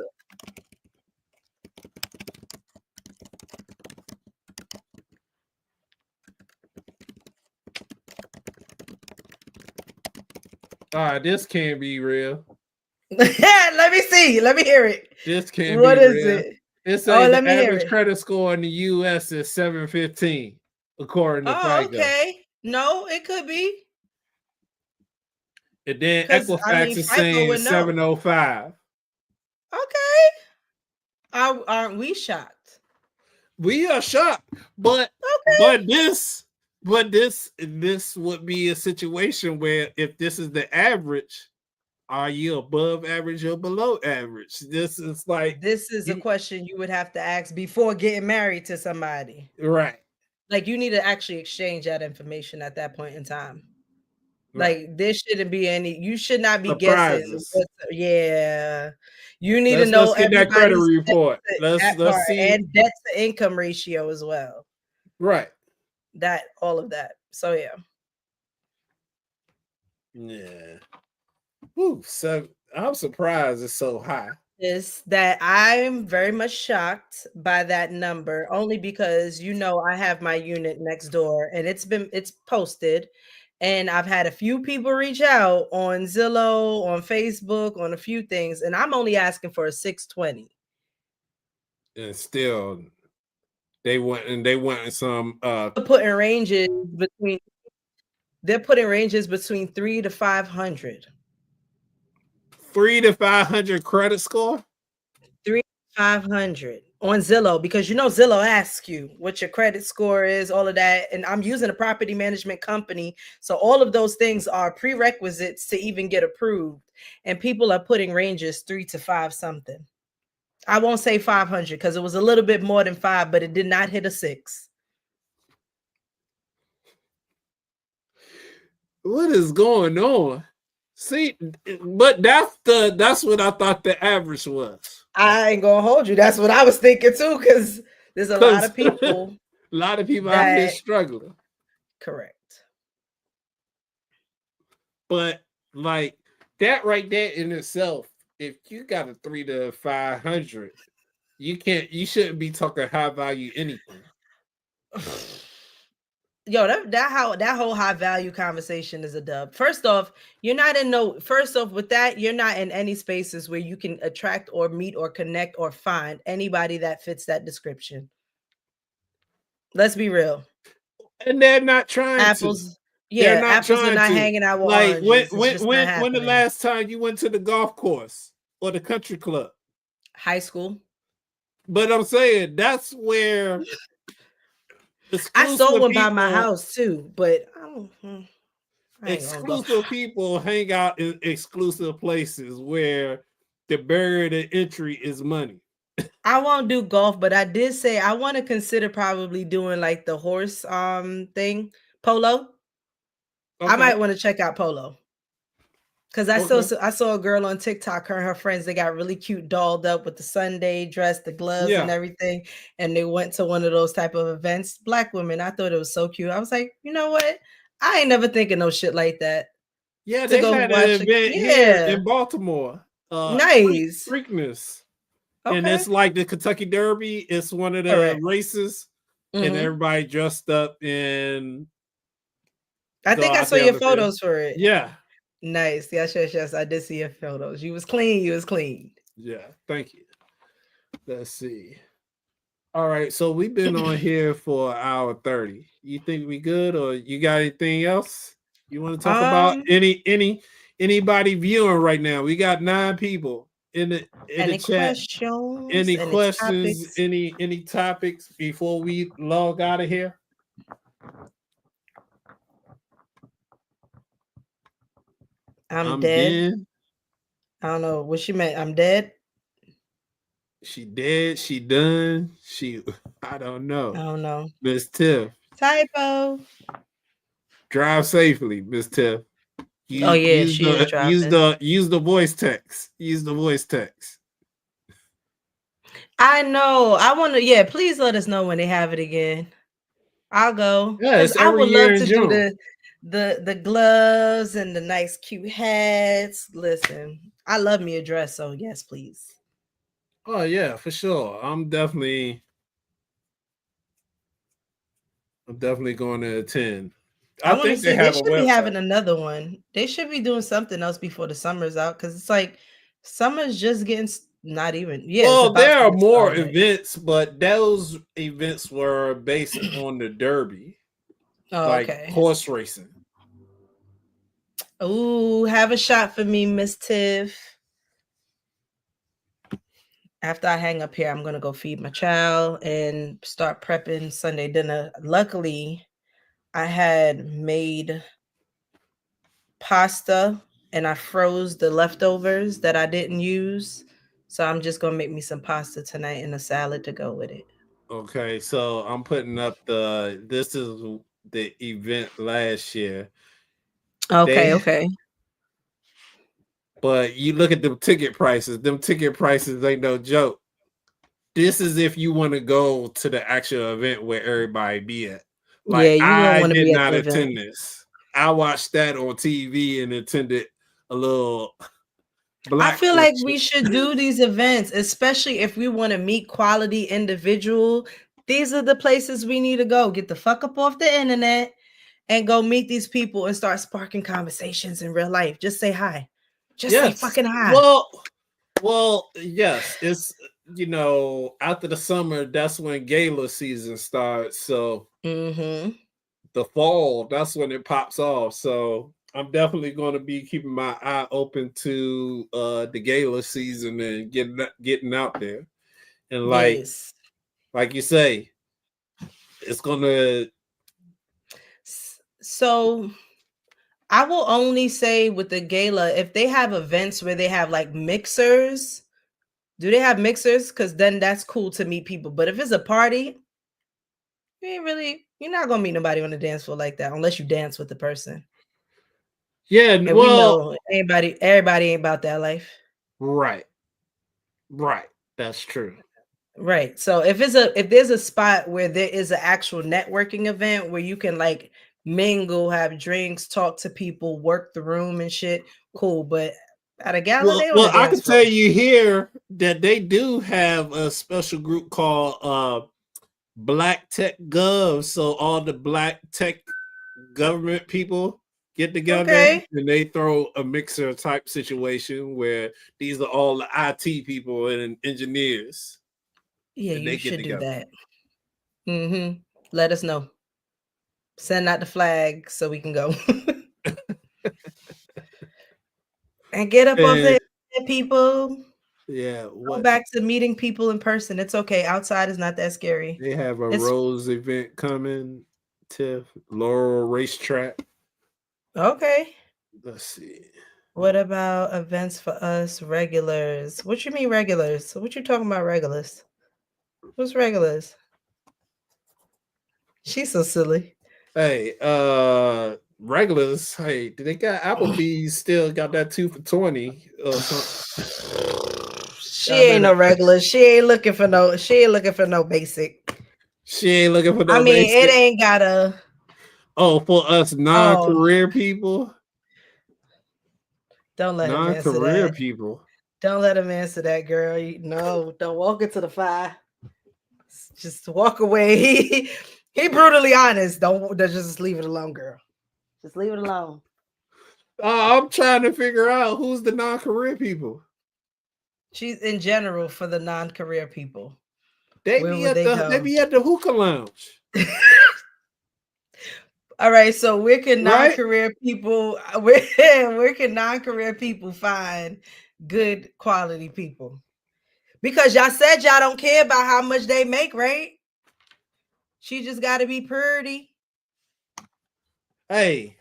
on. This can't be real. Let me see. Let me hear it. This can't What be is real. it? It says let the me hear average it. credit score in the US is 715, according to FICO. Okay. No, it could be. And then Equifax is FICO saying would know. 705. Okay. Aren't we shocked? We are shocked, but this would be a situation where, if this is the average, are you above average or below average? This is a question you would have to ask before getting married to somebody. Right. Like, you need to actually exchange that information at that point in time. Right. Like, there shouldn't be you should not be surprises. Guessing. Yeah. You need to Let's know get that credit report. Let's see. And debt to income ratio as well. Right. All of that. So yeah. Yeah. Woo, so I'm surprised it's so high. Is that I'm very much shocked by that number, only because I have my unit next door and it's posted, and I've had a few people reach out on Zillow, on Facebook, on a few things, and I'm only asking for a 620. And still they went some putting ranges between 3 to 500. 3 to 500 credit score? 3 to 500 on Zillow, because Zillow asks you what your credit score is, all of that. And I'm using a property management company, so all of those things are prerequisites to even get approved. And people are putting ranges 3 to 5 something. I won't say 500 because it was a little bit more than 5, but it did not hit a 6. What is going on? See, but that's what I thought the average was. I ain't gonna hold you. That's what I was thinking too, because there's a lot of people. A lot of people out here struggling. Correct. But like that right there in itself, if you got a 3 to 500, you shouldn't be talking high value anything. Yo, that whole high value conversation is a dub. First off, you're not in any spaces where you can attract or meet or connect or find anybody that fits that description. Let's be real. And they're not trying apples. To. Yeah, apples are not hanging out with oranges. When the last time you went to the golf course or the country club? High school. But I'm saying that's where I saw one by my house too, but exclusive people hang out in exclusive places where the barrier to entry is money. I won't do golf, but I did say I want to consider probably doing like the horse thing, polo. Okay. I might want to check out polo. Because I saw a girl on TikTok, her and her friends, they got really cute dolled up with the Sunday dress, the gloves and everything. And they went to one of those type of events. Black women, I thought it was so cute. I was like, you know what? I ain't never thinking no shit like that. Yeah, they had an event here in Baltimore. Nice. Freakness. Okay. And it's like the Kentucky Derby. It's one of the races. Mm-hmm. And everybody dressed up in... I think I saw your photos for it. Yeah. Nice. Yes. I did see your photos. You was clean. Yeah. Thank you. Let's see. All right. So we've been on here for an hour 30. You think we good, or you got anything else you want to talk about? Any Anybody viewing right now? We got 9 people in the Any chat. questions? Any questions? Topics? Any topics before we log out of here? I'm dead. Dead. I don't know what she meant. I'm dead. She dead. She done. I don't know. I don't know. Miss Tiff. Typo. Drive safely, Miss Tiff. Oh yeah, she is driving. Use the voice text. Use the voice text. I know. I want to. Yeah, please let us know when they have it again. I'll go. Yeah, I would love to do the gloves and the nice cute hats. Listen, I love me a dress, so yes, please. Oh yeah, for sure. I'm definitely going to attend. I think they should be having another one. They should be doing something else before the summer's out, because it's like summer's just getting not even. Yeah. Well, there are more events, but those events were based on the Derby, like horse racing. Ooh, have a shot for me, Miss Tiff. After I hang up here, I'm gonna go feed my child and start prepping Sunday dinner. Luckily, I had made pasta and I froze the leftovers that I didn't use. So I'm just gonna make me some pasta tonight and a salad to go with it. Okay, so I'm putting up this is the event last year. Okay. But you look at them ticket prices. Them ticket prices ain't no joke. This is if you want to go to the actual event where everybody be at. Like, I did not attend this. I watched that on TV and attended a little. I feel like we should do these events, especially if we want to meet quality individual. These are the places we need to go. Get the fuck up off the internet and go meet these people and start sparking conversations in real life. Just say hi. Just say fucking hi. Well, yes. It's, after the summer, that's when gala season starts. So the fall, that's when it pops off. So I'm definitely going to be keeping my eye open to the gala season and getting out there. And like you say, it's going to. So I will only say with the gala, if they have events where they have like mixers, do they have mixers? Because then that's cool to meet people. But if it's a party, you're not going to meet nobody on the dance floor like that unless you dance with the person. Yeah, and we know everybody ain't about that life. Right. That's true. Right. So if there's a spot where there is an actual networking event where you can like mingle, have drinks, talk to people, work the room and shit, cool. But at a gala, I can tell you here that they do have a special group called Black Tech Gov. So all the Black Tech government people get together and they throw a mixer type situation where these are all the IT people and engineers. Yeah, you should do that. Let us know. Send out the flag so we can go. And get up off there, people. Yeah. Go back to meeting people in person. It's okay. Outside is not that scary. They have a Rose event coming, Tiff. Laurel Racetrack. Okay. Let's see. What about events for us regulars? What you mean regulars? So what you talking about regulars? What's regulars? She's so silly. Hey, regulars. Hey, do they got Applebee's still got that 2 for $20 or something? She ain't no regular. She ain't looking for no basic. She ain't looking for no basic. It ain't gotta. Oh, for us non-career people. Don't let him answer that. Non-career people. Don't let him answer that, girl. No, don't walk into the fire. Just walk away. He brutally honest. Don't just leave it alone, girl. Just leave it alone. I'm trying to figure out who's the non-career people. She's in general for the non-career people. They be at the hookah lounge. All right, so where can non-career people where can non-career people find good quality people? Because y'all said y'all don't care about how much they make, right? She just got to be pretty. Hey.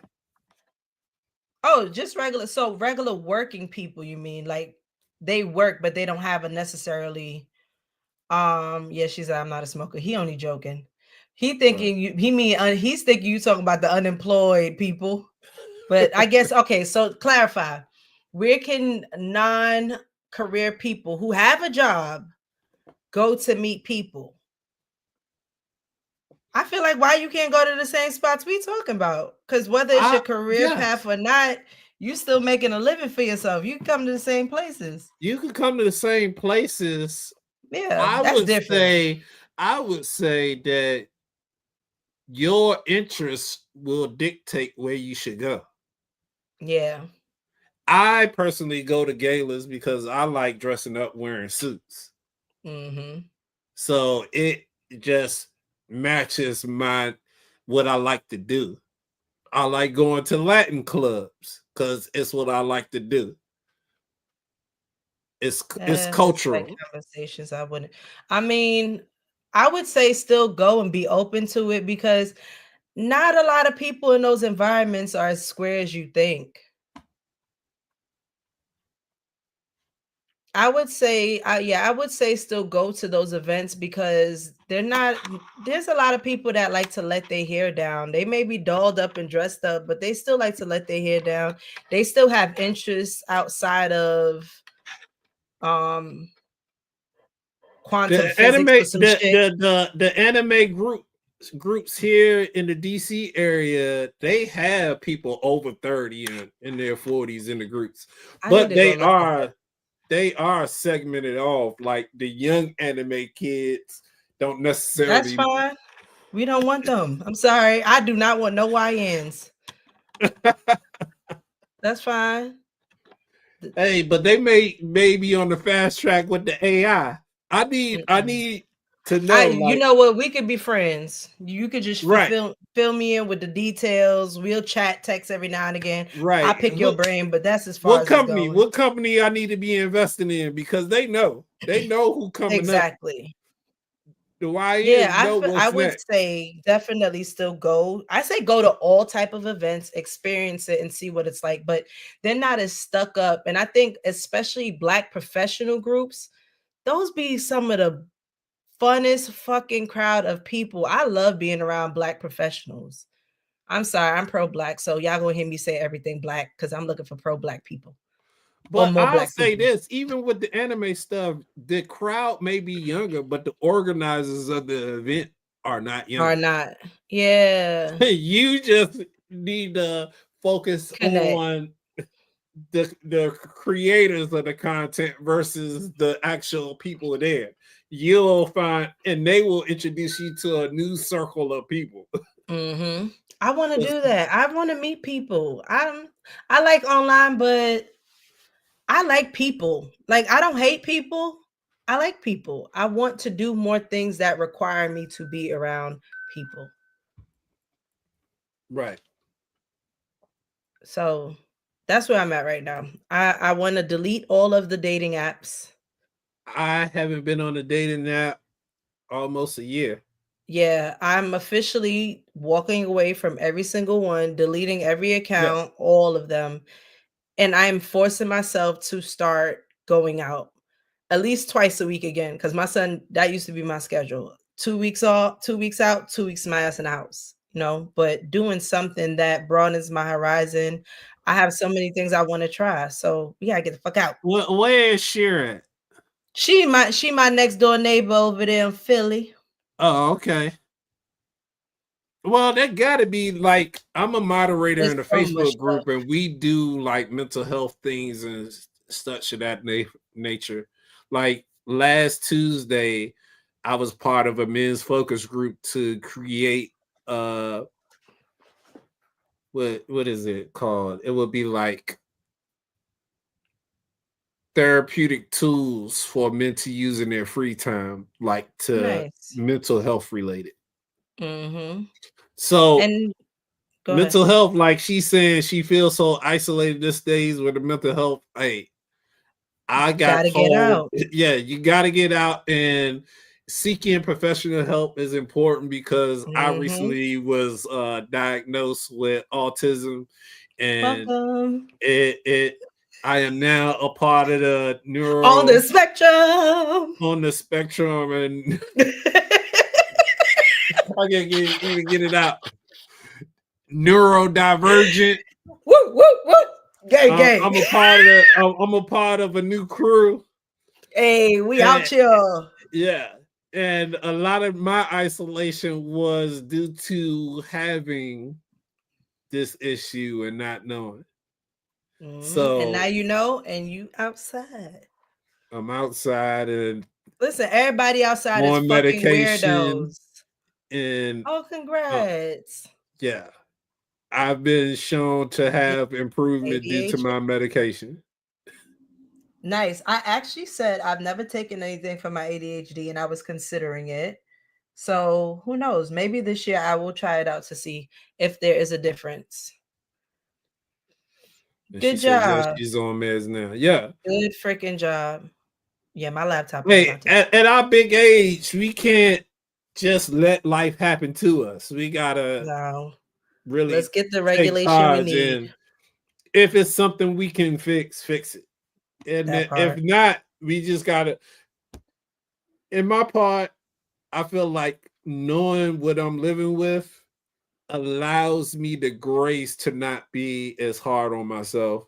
Oh, just regular. So regular working people, you mean? Like they work, but they don't have a necessarily. Yeah, she said I'm not a smoker. He only joking. He thinking you. He's thinking you talking about the unemployed people. But I guess okay. So clarify. Where can non-career people who have a job go to meet people? I feel like why you can't go to the same spots we talking about? Because whether it's your career path or not, you still making a living for yourself. You can come to the same places. You can come to the same places. Yeah, that's different. I would say that your interests will dictate where you should go. Yeah. I personally go to galas because I like dressing up wearing suits. Mm-hmm. So it just matches what I like to do. I like going to Latin clubs because it's what I like to do. It's cultural. Like conversations. I mean, I would say still go and be open to it because not a lot of people in those environments are as square as you think. I would say, I would say still go to those events because there's a lot of people that like to let their hair down. They may be dolled up and dressed up, but they still like to let their hair down. They still have interests outside of quantum physics. The anime groups here in the DC area, they have people over 30 and in their 40s in the groups, but they are segmented off. Like the young anime kids don't necessarily. That's fine. We don't want them. I'm sorry. I do not want no YNs. That's fine. Hey, but they may be on the fast track with the AI. I need to know. You know what? We could be friends. You could just fill me in with the details. We'll chat, text every now and again. Right. I pick your brain, but that's as far as company. It's going. What company I need to be investing in because they know who coming exactly. The YNs I would say definitely still go. I say go to all type of events, experience it, and see what it's like. But they're not as stuck up. And I think especially Black professional groups, those be some of the funnest fucking crowd of people. I love being around Black professionals. I'm sorry, I'm pro-Black, so y'all gonna hear me say everything Black because I'm looking for pro-Black people. But I'll say this, even with the anime stuff, the crowd may be younger, but the organizers of the event are not younger. Are not. Yeah. You just need to focus on the creators of the content versus the actual people there. You'll find, and they will introduce you to a new circle of people. Mm-hmm. I want to do that. I want to meet people. I like online, but I like people. Like, I don't hate people. I like people. I want to do more things that require me to be around people. Right. So that's where I'm at right now. I want to delete all of the dating apps. I haven't been on a dating app almost a year. Yeah, I'm officially walking away from every single one, deleting every account, all of them. And I'm forcing myself to start going out at least twice a week again. Because my son, that used to be my schedule. 2 weeks off, 2 weeks out, 2 weeks my ass in the house. But doing something that broadens my horizon. I have so many things I want to try. So we gotta get the fuck out. Where is Sharon? She my next door neighbor over there in Philly. Oh, okay. Well, that gotta be like, I'm a moderator in a Facebook group, and we do like mental health things and such of that nature. Like last Tuesday, I was part of a men's focus group to create what is it called? It would be like therapeutic tools for men to use in their free time, like to mental health related. Mm-hmm. So mental health, like she's saying, she feels so isolated these days with the mental health. Hey, I got told, get out. Yeah, you got to get out, and seeking professional help is important because I recently was diagnosed with autism, and I am now a part of the neuro on the spectrum. On the spectrum, and I can't even get it out. Neurodivergent. Woo woo woo! Gang. I'm a part of a new crew. Hey, we out here. Yeah, and a lot of my isolation was due to having this issue and not knowing. So, and now you know, and you outside. I'm outside, and listen, everybody outside is fucking weirdos. And congrats. Yeah, I've been shown to have improvement due to my medication. Nice. I actually said I've never taken anything for my ADHD, and I was considering it. So who knows? Maybe this year I will try it out to see if there is a difference. Good job. She's on meds now. Yeah. Good freaking job. Yeah, my laptop. Hey, at our big age, we can't just let life happen to us. We gotta really let's get the regulation we need. And if it's something we can fix it. And if not, we just gotta. In my part, I feel like knowing what I'm living with allows me the grace to not be as hard on myself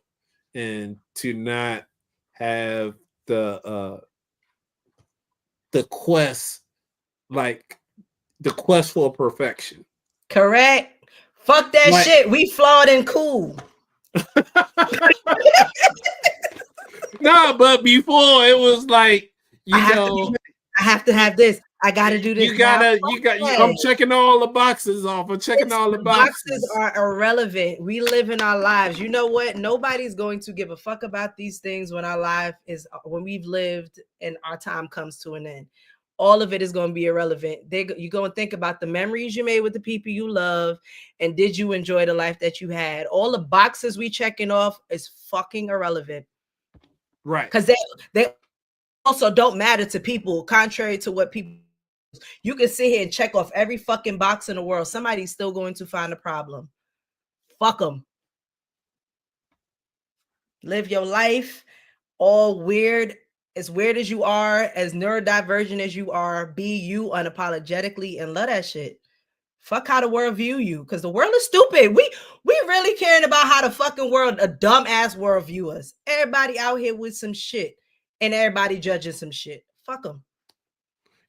and to not have the quest, like the quest for perfection. Correct. Fuck that shit. We flawed and cool. No, but before it was like, I have to have this. I gotta do this. I'm checking all the boxes off. I'm checking all the boxes. Boxes are irrelevant. We live in our lives. You know what? Nobody's going to give a fuck about these things when when we've lived and our time comes to an end. All of it is going to be irrelevant. You're going to think about the memories you made with the people you love, and did you enjoy the life that you had? All the boxes we checking off is fucking irrelevant. Right. Because they also don't matter to people, contrary to what people. You can sit here and check off every fucking box in the world. Somebody's still going to find a problem. Fuck them. Live your life all weird. As weird as you are, as neurodivergent as you are, be you unapologetically and love that shit. Fuck how the world view you, because the world is stupid. We really caring about how the fucking world, a dumbass world view us. Everybody out here with some shit and everybody judging some shit. Fuck them.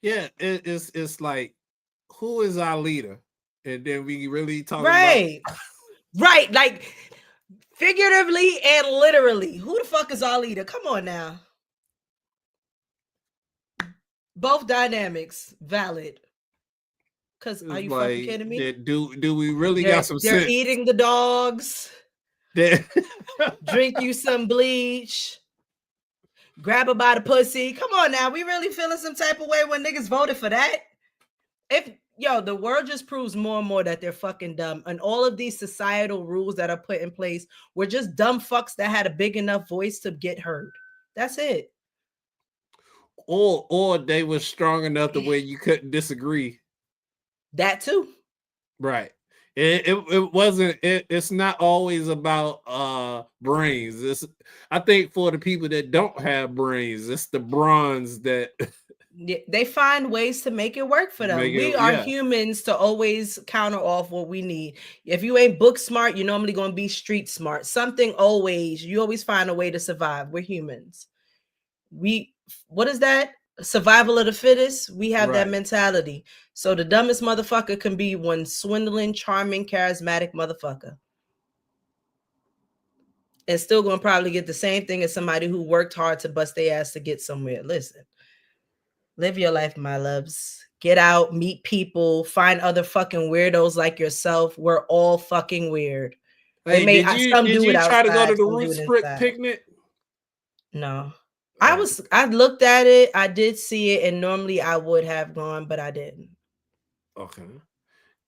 Yeah, it's like, who is our leader? And then we really talk about right, like figuratively and literally. Who the fuck is our leader? Come on now. Both dynamics valid. Because are you fucking kidding me? Do we really got some sense? They're eating the dogs. Drink you some bleach. Grab her by the pussy. Come on now. We really feeling some type of way when niggas voted for that? The world just proves more and more that they're fucking dumb. And all of these societal rules that are put in place were just dumb fucks that had a big enough voice to get heard. That's it. Or they were strong enough the way you couldn't disagree. That too. Right. It wasn't. It's not always about brains. I think for the people that don't have brains, it's the bronze that they find ways to make it work for them. We are humans to always counter off what we need. If you ain't book smart, you're normally going to be street smart. You always find a way to survive. We're humans. What is that? Survival of the fittest. We have that mentality. So the dumbest motherfucker can be one swindling, charming, charismatic motherfucker. And still gonna probably get the same thing as somebody who worked hard to bust their ass to get somewhere. Listen, live your life, my loves. Get out, meet people, find other fucking weirdos like yourself. We're all fucking weird. Hey, did you try to go to the Roots picnic? No. I looked at it, I did see it, and normally I would have gone, but I didn't. Okay.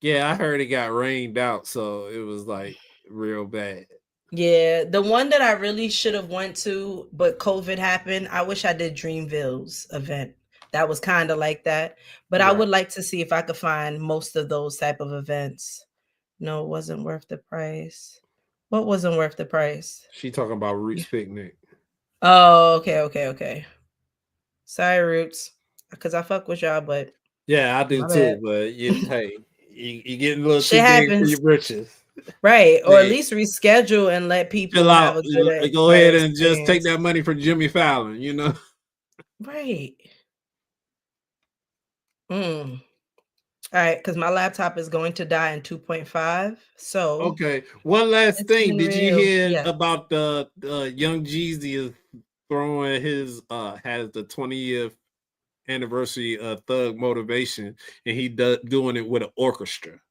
Yeah, I heard it got rained out, so it was like real bad. Yeah, the one that I really should have went to, but COVID happened. I wish I did Dreamville's event. That was kind of like that. But I would like to see if I could find most of those type of events. No, it wasn't worth the price. What wasn't worth the price? She talking about Roots Picnic. Oh, okay. Sorry, Roots, because I fuck with y'all, but yeah, I do too. But hey, you getting a little shit too big for happens. your britches. Right, or at least reschedule and let people have a good. Go ahead and just take that money from Jimmy Fallon, you know. Right. All right, because my laptop is going to die in 2.5. So okay, one last thing. Did you hear about the Young Jeezy is throwing his has the 20th anniversary of Thug Motivation, and he doing it with an orchestra,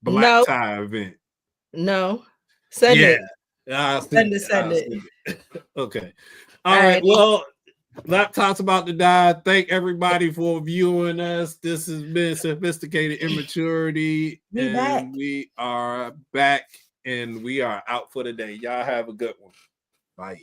black tie event. No, send it. Send it. Okay. All right. Well, laptop's about to die. Thank everybody for viewing us. This has been Sophisticated Immaturity, we are back, and we are out for the day. Y'all have a good one. Bye.